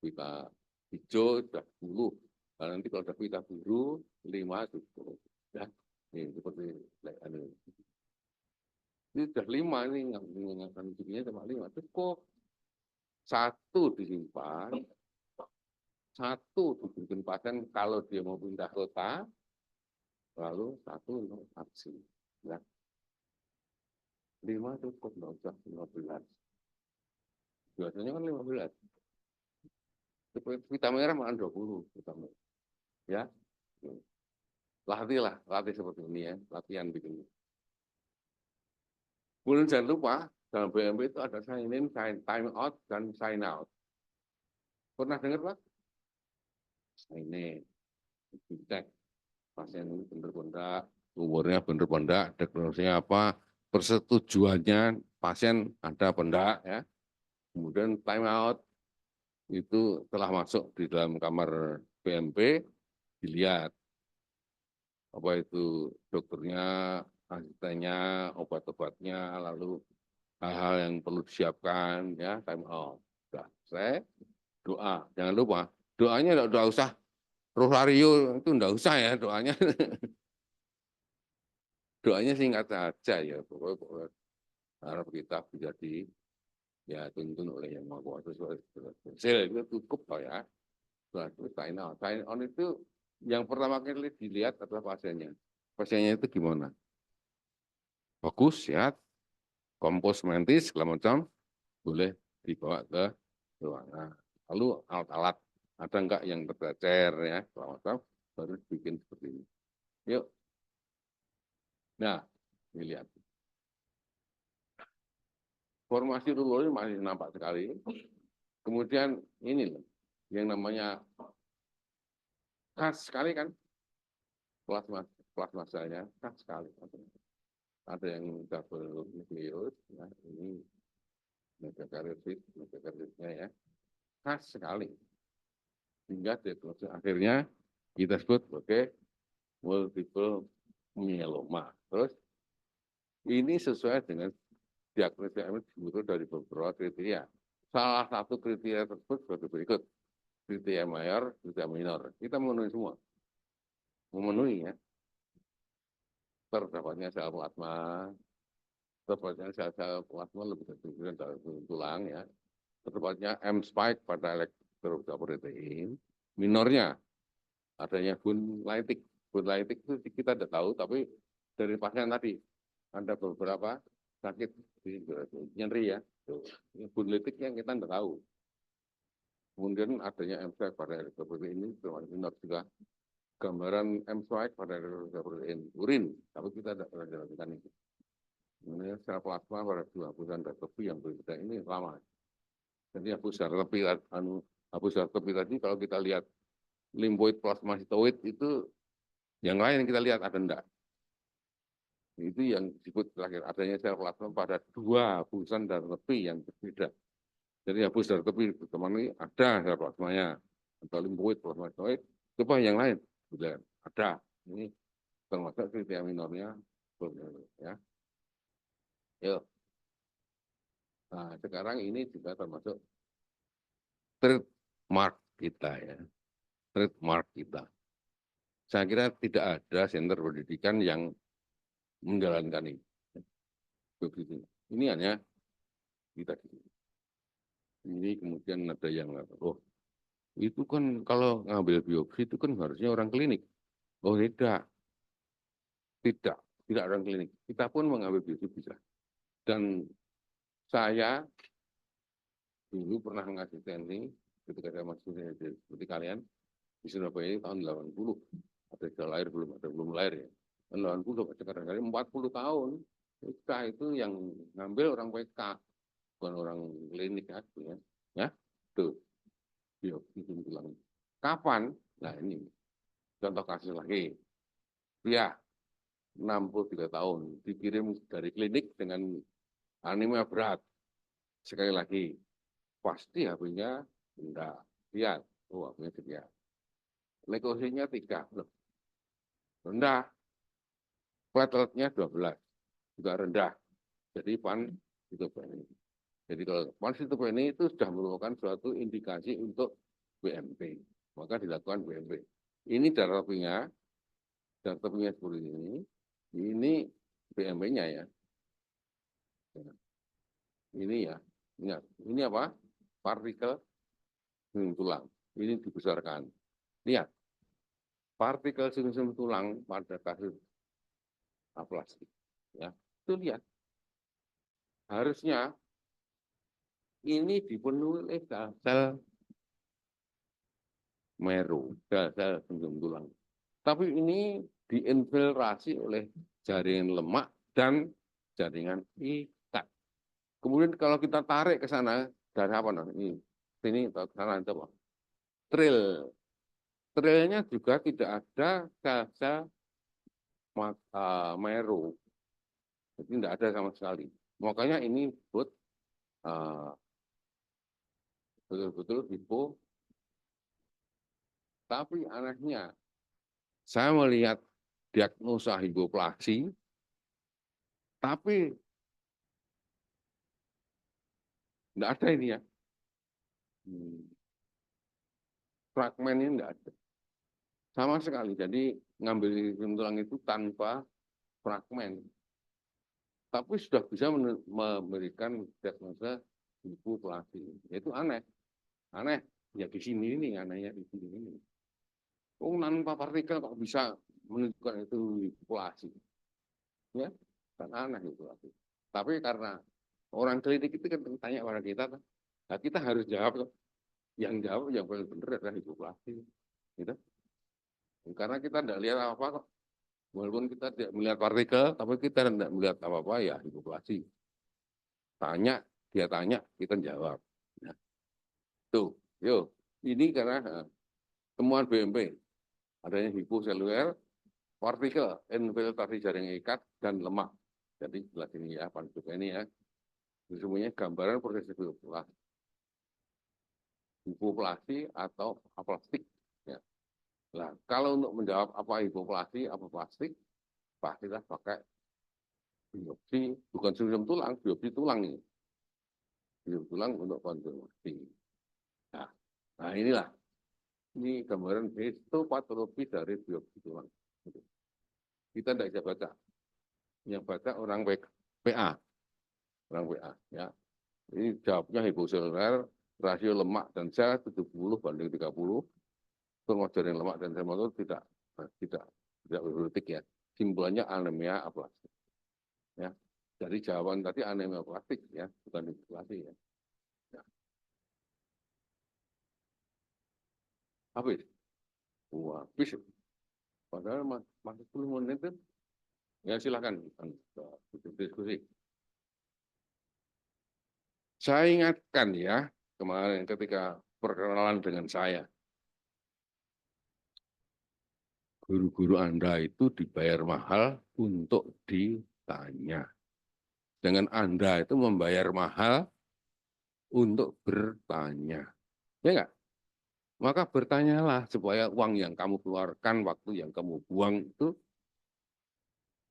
pita hijau sudah 10. Nah, nanti kalau ada pita biru 5 cukup. Ya, ini seperti ini. Ini sudah 5 ini akan bikinnya cuma 5 cukup. 1 disimpan, 1 dibikin pasien kalau dia mau pindah kota, lalu 1 untuk aksi. Ya. 5 cukup, nggak usah 15. Biasanya kan 15. Pita merah malah 20. Pita merah. Ya. Latih seperti ini ya, latihan bikin. Kemudian jangan lupa, dalam BMP itu ada sign in, time out, dan sign out. Pernah dengar Pak? Sign in. Dicek. Pasien ini benar-benar, umurnya benar-benar, diagnosisnya apa, persetujuannya pasien ada benda ya. Kemudian time out itu telah masuk di dalam kamar BMP, dilihat apa itu dokternya, asistennya, obat-obatnya, lalu hal-hal yang perlu disiapkan ya, time out. Sudah selesai, doa. Jangan lupa, doanya tidak usah rosario itu enggak usah ya doanya. Doanya singkat saja ya, pokoknya harap kita bisa ya tuntun oleh yang Maha Kuasa sesuai itu cukup kok ya. Setelah itu sign on itu yang pertama kali dilihat adalah pasiennya. Pasiennya itu gimana? Bagus, sehat, kompos mentis, segala macam, boleh dibawa ke ruangan. Lalu alat-alat ada enggak yang tercecer ya, segala macam, baru bikin seperti ini. Yuk. Nah, dilihat. Formasi rulo ini masih nampak sekali. Kemudian ini loh, yang namanya khas sekali kan, plasma saya khas sekali. Ada yang double nukleus, ya, ini megakaryotidnya ya, khas sekali. Hingga diagnosis akhirnya kita sebut sebagai multiple myeloma. Terus ini sesuai dengan diagnosis yang dibutuhkan dari beberapa kriteria. Salah satu kriteria tersebut sebagai berikut. Kriteria mayor, kriteria minor. Kita memenuhi semua. Memenuhi ya. Terdapatnya sel plasma, terdapatnya sel-sel plasma lebih dari tulang ya. Terdapatnya M-spike pada elektroprotein. Minornya adanya bone lytic. Bone lytic itu kita tidak tahu, tapi dari pasien tadi ada beberapa sakit nyeri ya. Bone lytic yang kita tidak tahu. Kemudian adanya M-spike pada elektroprotein ini termasuk minor juga. Gambaran M-spike pada elektroprotein urin, tapi kita tidak pernah jelaskan itu. Kemudian sel plasma pada 2 bulan dan lebih yang berbeda ini lama. Jadi hapus darah tepi tadi kalau kita lihat limfoid plasmasitoid itu yang lain yang kita lihat ada enggak. Itu yang disebut terakhir adanya sel plasma pada 2 bulan dan lebih yang berbeda. Jadi hapus darah tepi teman ini ada sel plasmanya atau limfoid plasmasitoid. Coba yang lain, ada ini termasuk kriteria minornya ya. Yuk. Nah, sekarang ini juga termasuk trademark kita ya, trademark kita. Saya kira tidak ada center pendidikan yang menjalankan ini. Begitu. Ini hanya kita. Ini kemudian ada yang, oh itu kan kalau ngambil biopsi itu kan harusnya orang klinik. Oh tidak orang klinik. Kita pun mengambil biopsi bisa. Dan saya dulu pernah ngasisteni ketika saya masih seperti kalian di Surabaya ini tahun 80. Ada sudah lahir belum lahir ya. Tahun 80 sekarang kali 40 tahun. Kita itu yang ngambil orang PK, bukan orang klinik ya. Ya, tuh biopsi tulang. Kapan? Nah ini contoh kasus lagi. Ya, 63 tahun dikirim dari klinik dengan anemia berat. Sekali lagi, pasti HP-nya rendah. Lihat, oh HP-nya rendah. Leukosinya 3, loh, rendah. Plateletnya 12, juga rendah. Jadi pansitomeni. Jadi kalau pansitomeni itu sudah merupakan suatu indikasi untuk BMP. Maka dilakukan BMP. Ini terapinya seperti ini. Ini BMP-nya ya. Ini ya. Ini apa? Partikel tulang. Ini dibesarkan. Lihat. Partikel sum-sum tulang pada kasus aplastik. Ya. Itu lihat. Harusnya ini dipenuhi oleh sel meru, sel sum-sum tulang. Tapi ini diinfiltrasi oleh jaringan lemak dan jaringan ikat. Kemudian kalau kita tarik ke sana, dari apa? Ini, sini ke sana coba. Trail. Trailnya juga tidak ada sel-sel meru. Jadi tidak ada sama sekali. Makanya ini betul-betul hipo. Tapi anehnya, saya melihat diagnosa hipoplasia, tapi tidak ada ini ya. Fragmen ini tidak ada. Sama sekali. Jadi ngambil tulang itu tanpa fragmen. Tapi sudah bisa memberikan diagnosa hipoplasia. Itu aneh. Aneh. Ya di sini ini anehnya di sini ini. Oh, tanpa partikel kok bisa menunjukkan itu hipoplasia. Ya, kan aneh itu. Tapi karena orang klinik itu kan tanya pada kita, nah kita harus jawab. Yang jawab yang paling benar adalah hipoplasia. Gitu. Karena kita tidak lihat apa-apa kok. Walaupun kita tidak melihat partikel, tapi kita tidak melihat apa-apa ya hipoplasia. Tanya, dia tanya, kita jawab. Nah, tuh, yuk. Ini karena temuan BMP. Adanya hiposeluler, partikel, infiltrasi jaring ikat, dan lemak. Jadi jelas ini ya, ini ya. Semuanya gambaran proses hipoplasia atau aplastik. Ya. Nah, kalau untuk menjawab apa hipoplasia, apa plastik, pastilah pakai biopsi, bukan sum tulang, biopsi tulang ini. Biopsi tulang untuk konfirmasi. Nah inilah, ini gambaran histopatologi dari biopsi tulang. Kita tidak bisa baca. Yang baca orang PA. Orang PA. Ya. Ini jawabnya hiposeluler, rasio lemak dan sel 70/30. Pengojaran lemak dan sel motor tidak berpolitik ya. Simpulannya anemia aplastik. Ya. Jadi jawaban tadi anemia aplastik ya, bukan inflasi ya. Ya. Habis. Wah, habis. Padahal masih 10 menit itu. Ya silakan diskusi. Saya ingatkan ya, kemarin ketika perkenalan dengan saya, guru-guru Anda itu dibayar mahal untuk ditanya. Dengan Anda itu membayar mahal untuk bertanya. Ya enggak? Maka bertanyalah supaya uang yang kamu keluarkan, waktu yang kamu buang itu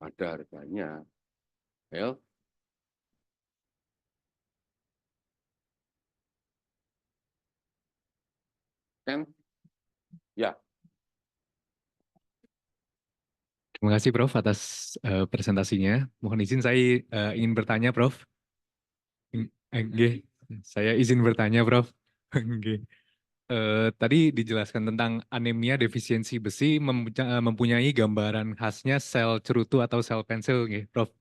ada harganya. Ya, kan? Ya, Terima kasih Prof atas presentasinya. Mohon izin saya ingin bertanya Prof. Nggih, saya izin bertanya Prof. Nggih. Tadi dijelaskan tentang anemia defisiensi besi mempunyai gambaran khasnya sel cerutu atau sel pensil, nggih, Prof.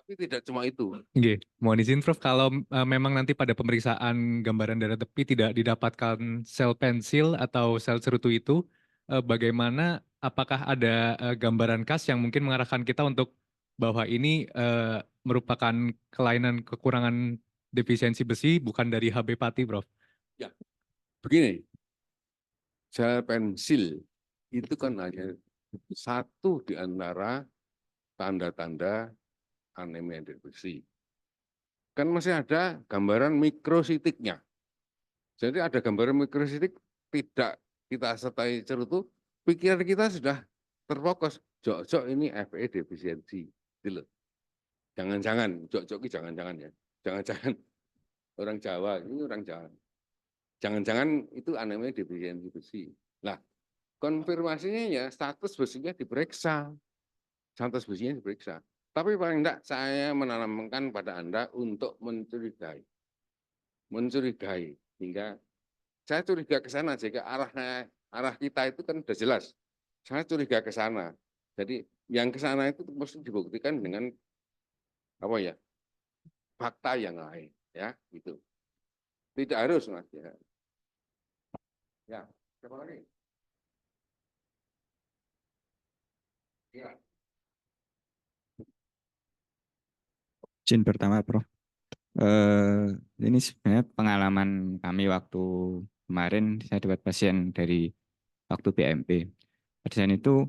tapi tidak cuma itu. Nggih, mohon izin Prof, kalau memang nanti pada pemeriksaan gambaran darah tepi tidak didapatkan sel pensil atau sel cerutu itu, bagaimana, apakah ada gambaran khas yang mungkin mengarahkan kita untuk bahwa ini merupakan kelainan kekurangan defisiensi besi bukan dari HB Pati, Prof? Ya, begini, sel pensil itu kan hanya satu di antara tanda-tanda anemia defisi. Kan masih ada gambaran mikrositiknya. Jadi ada gambaran mikrositik, tidak kita sertai cerutu, pikiran kita sudah terfokus. Jok-jok ini FE defisiensi. Gitu. Jangan-jangan, jok-jok ini jangan-jangan ya. Jangan-jangan orang Jawa, ini orang Jawa. Jangan-jangan itu anemia defisiensi besi. Nah, konfirmasinya ya status besinya diperiksa. Status besinya diperiksa. Tapi paling enggak saya menanamkan pada Anda untuk mencurigai. Mencurigai. Hingga saya curiga ke sana, jika arah kita itu kan sudah jelas. Saya curiga ke sana. Jadi yang ke sana itu mesti dibuktikan dengan apa ya? Fakta yang lain, ya, gitu. Tidak harus, Mas, ya. Ya, siapa lagi? Ya. Izin pertama, Prof. Ini sebenarnya pengalaman kami waktu kemarin saya dapat pasien dari waktu BMP. Pasien itu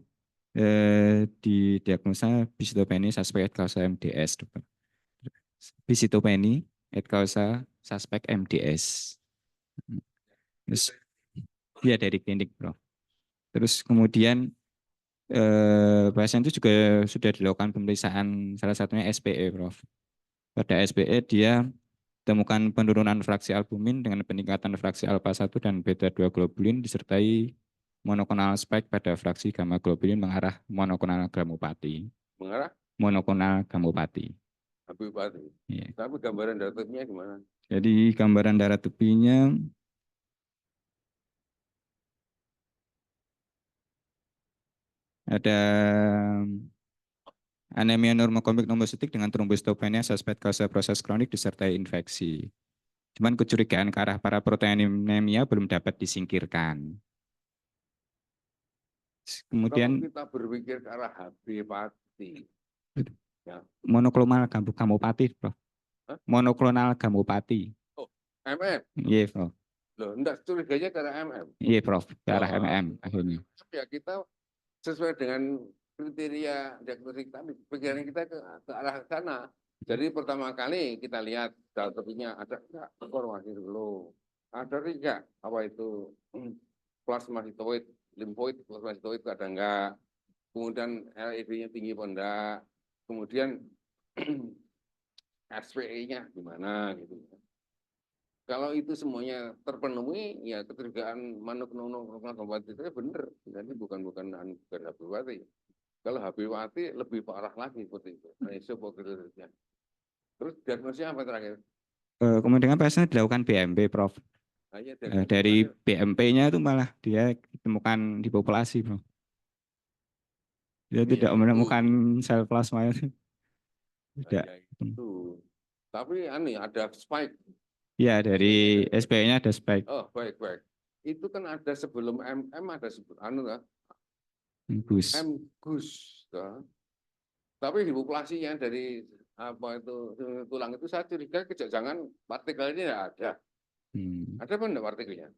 didiagnosa bisitopeni suspek et causa MDS, Dokter. Bisitopeni et causa suspek MDS. Terus dia dari klinik, Prof. Terus kemudian pasien itu juga sudah dilakukan pemeriksaan salah satunya SPE, Prof. Pada SPE dia temukan penurunan fraksi albumin dengan peningkatan fraksi alfa 1 dan beta 2 globulin disertai monoklonal spike pada fraksi gamma globulin mengarah monoklonal gamopati. Mengarah? Monoklonal gamopati. Habib Pati. Ya. Tapi gambaran datatnya gimana? Jadi gambaran darah tepinya ada anemia normokomik nomositik dengan trombositopenia suspek causa proses kronik disertai infeksi. Cuman kecurigaan ke arah para proteinemia belum dapat disingkirkan. Kemudian kalau kita berpikir ke arah HB Pati, ya. monoklonal gamopati, Prof. Hah? Monoklonal gamopati. Oh, MM. Iya, Prof. Loh, enggak curiganya ke arah MM. Iya, Prof. Ke arah Oh, MM akhirnya. ya kita sesuai dengan kriteria diagnostik tadi, pikiran kita ke arah sana. Jadi pertama kali kita lihat darah tepinya ada enggak informasi dulu. Ada enggak apa itu plasmacytoid, limfoid, plasmacytoid ada enggak. Kemudian LED-nya tinggi apa enggak. Kemudian SPE-nya gimana gitu. Kalau itu semuanya terpenuhi, ya kecurigaan manuk-nunuk itu benar. Jadi bukan HBWati. Kalau HBWati lebih parah lagi seperti itu. Isopokriterisnya. Terus diagnosnya apa terakhir? Kemudian pasien dilakukan BMP, Prof. Nah, ya, Dari BMP-nya itu malah dia ditemukan di populasi, Prof. Dia tidak menemukan sel plasma itu. Tidak. Ya, itu. Tapi ada spike. Ya, dari SPE-nya ada spike. Oh, baik. Itu kan ada sebelum MM, ada sebelum Gus. Gus. Tapi di populasinya dari apa itu tulang itu saya curiga kejangan partikel ini tidak ada. Ada apa enggak partikelnya?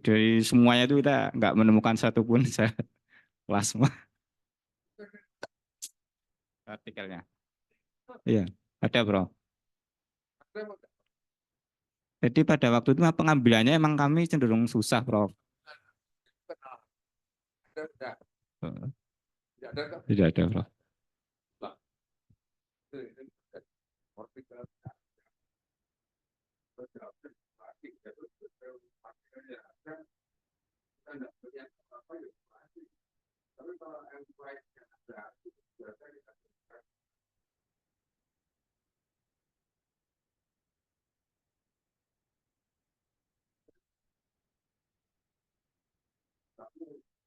Dari semuanya itu kita nggak menemukan satupun sel plasma partikelnya. Iya, ada, Bro. Jadi pada waktu itu pengambilannya emang kami cenderung susah, Prof. Tidak ada, Prof.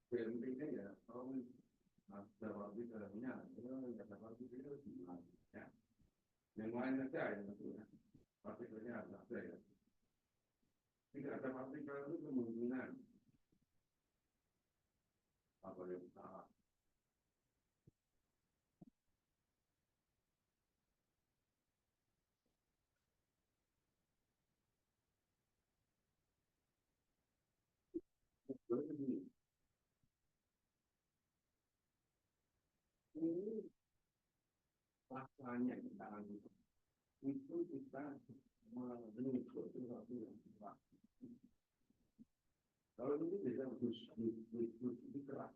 BMP-nya ya, kalau ada pabrik garamnya, ada pabrik itu ya. Yang lain aja ya, pabrikannya ada ya. Tidak ada pabrik garam itu kemungkinan apa yang salah. Ini rasanya kita lakukan itu kita menuju sesuatu yang keras. Kalau ini bisa keras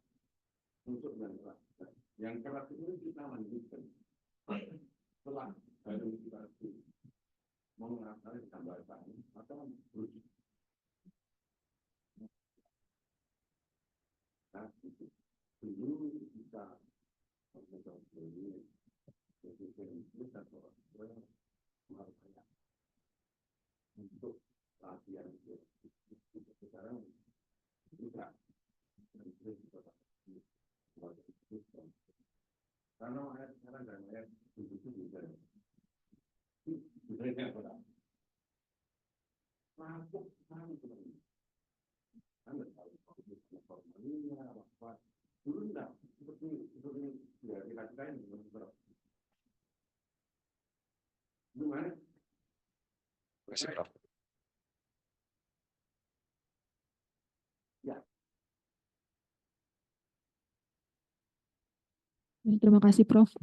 untuk yang keras. Yang keras itu kita lanjutkan setelah baru kita mau mengatasi tambahkan atau terus. Nah, itu dulu kita melakukan ini. Jadi kita untuk latihan itu sekarang tidak karena ayat sekarang dan ayat itu juga sebenarnya apa? Masuk sekali sebenarnya. Anda tahu formulnya apa? Dulu tidak seperti ya kita ini gimana? Terima kasih, Prof. Ya. Terima kasih Prof.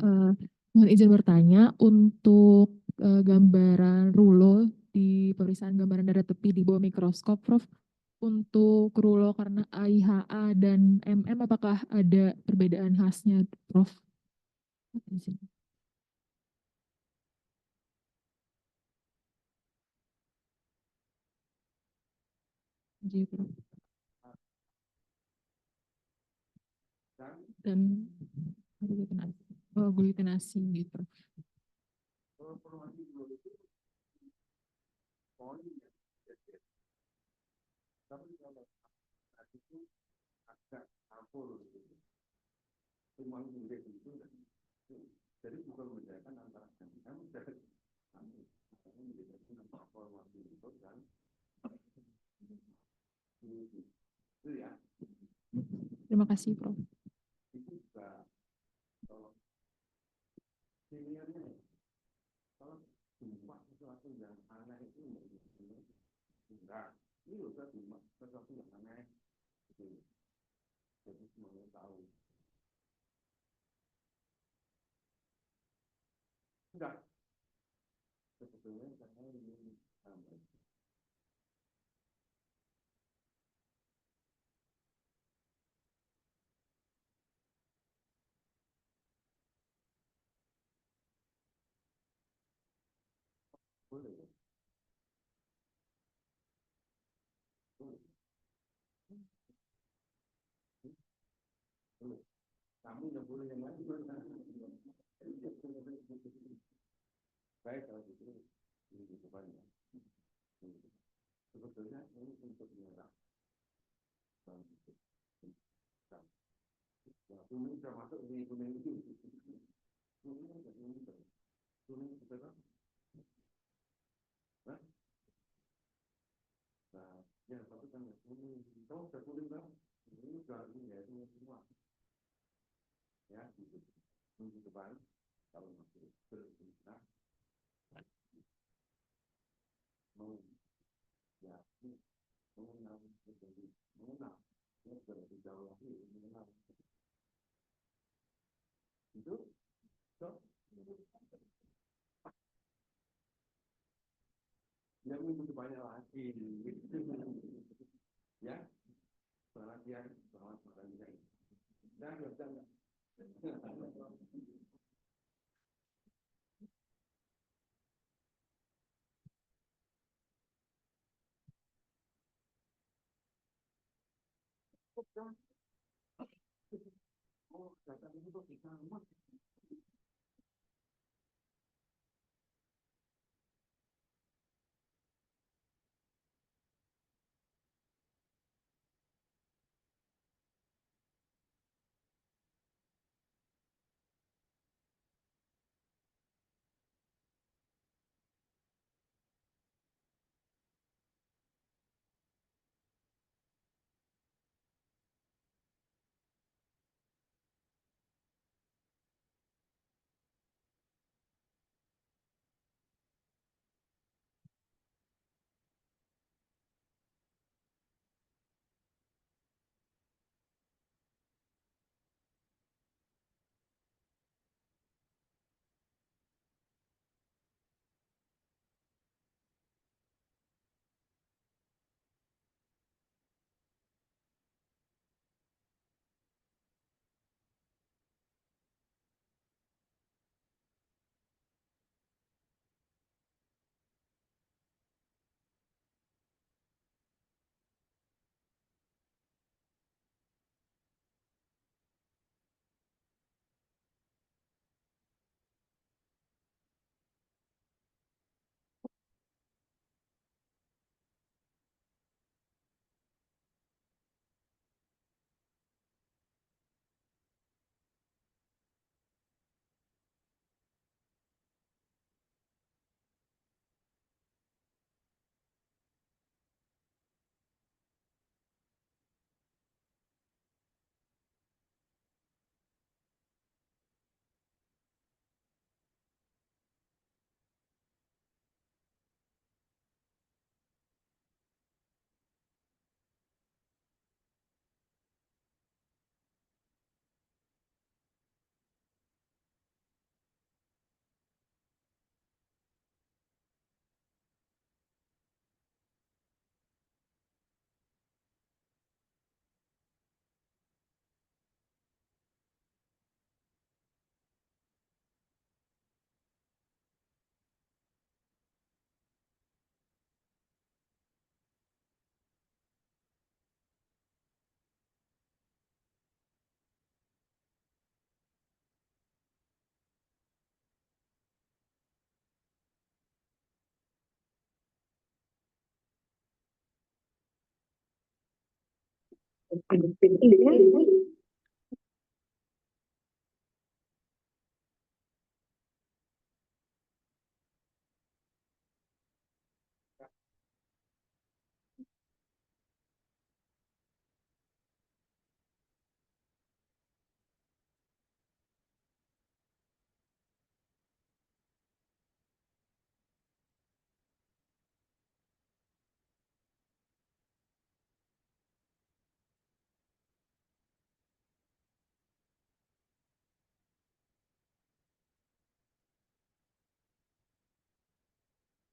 Mohon izin bertanya untuk gambaran rulo di pemeriksaan gambaran darah tepi di bawah mikroskop, Prof. Untuk rulo karena AIHA dan MM, apakah ada perbedaan khasnya, Prof? Izin. Iya, Prof. Dan glutinasi gitu. Tapi kalau itu agak campur cuma mirip itu jadi bukan membedakan antara kami membedakan antara formasi itu dan itu ya. Terima kasih, Prof. Itu juga kalau seniornya kalau jumpa sesuatu yang aneh itu enggak ini juga jumpa sesuatu yang aneh itu jadi semuanya tahu enggak sebetulnya saya ingin tambah boleh ya? Boleh. Boleh. Kamu yang boleh yang lain baik kalau gitu ini depannya sebetulnya ini untuk menyerap kuning sudah masuk ini kuning itu kuning betul kan? Nah yang satu kan kuning tahu sudah kuning kan ini sudah ini ya ini semua ya gitu minggu depan kalau masih berfungsi mau ya mengenal mengenal ya berarti jauh lagi mengenal itu so yang minggu depannya lagi ya perhatian selamat makan dan oh data ini kok bisa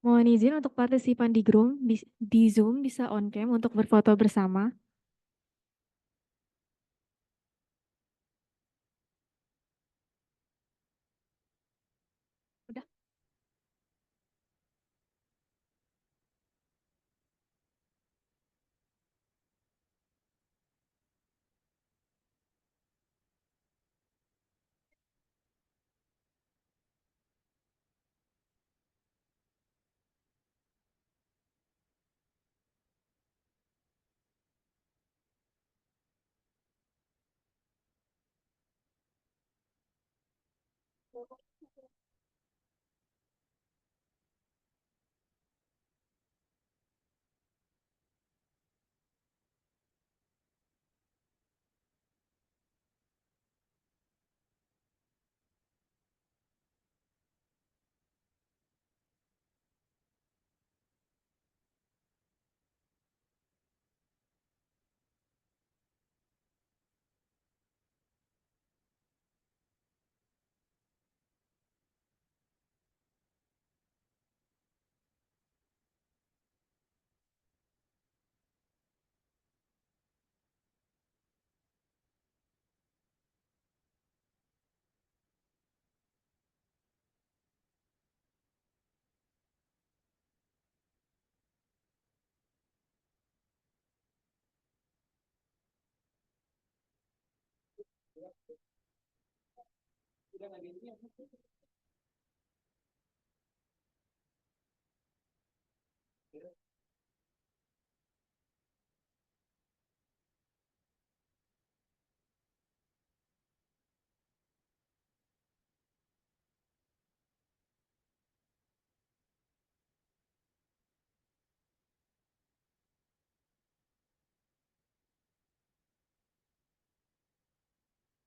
Mohon izin untuk partisipan di Zoom bisa on cam untuk berfoto bersama. Udah.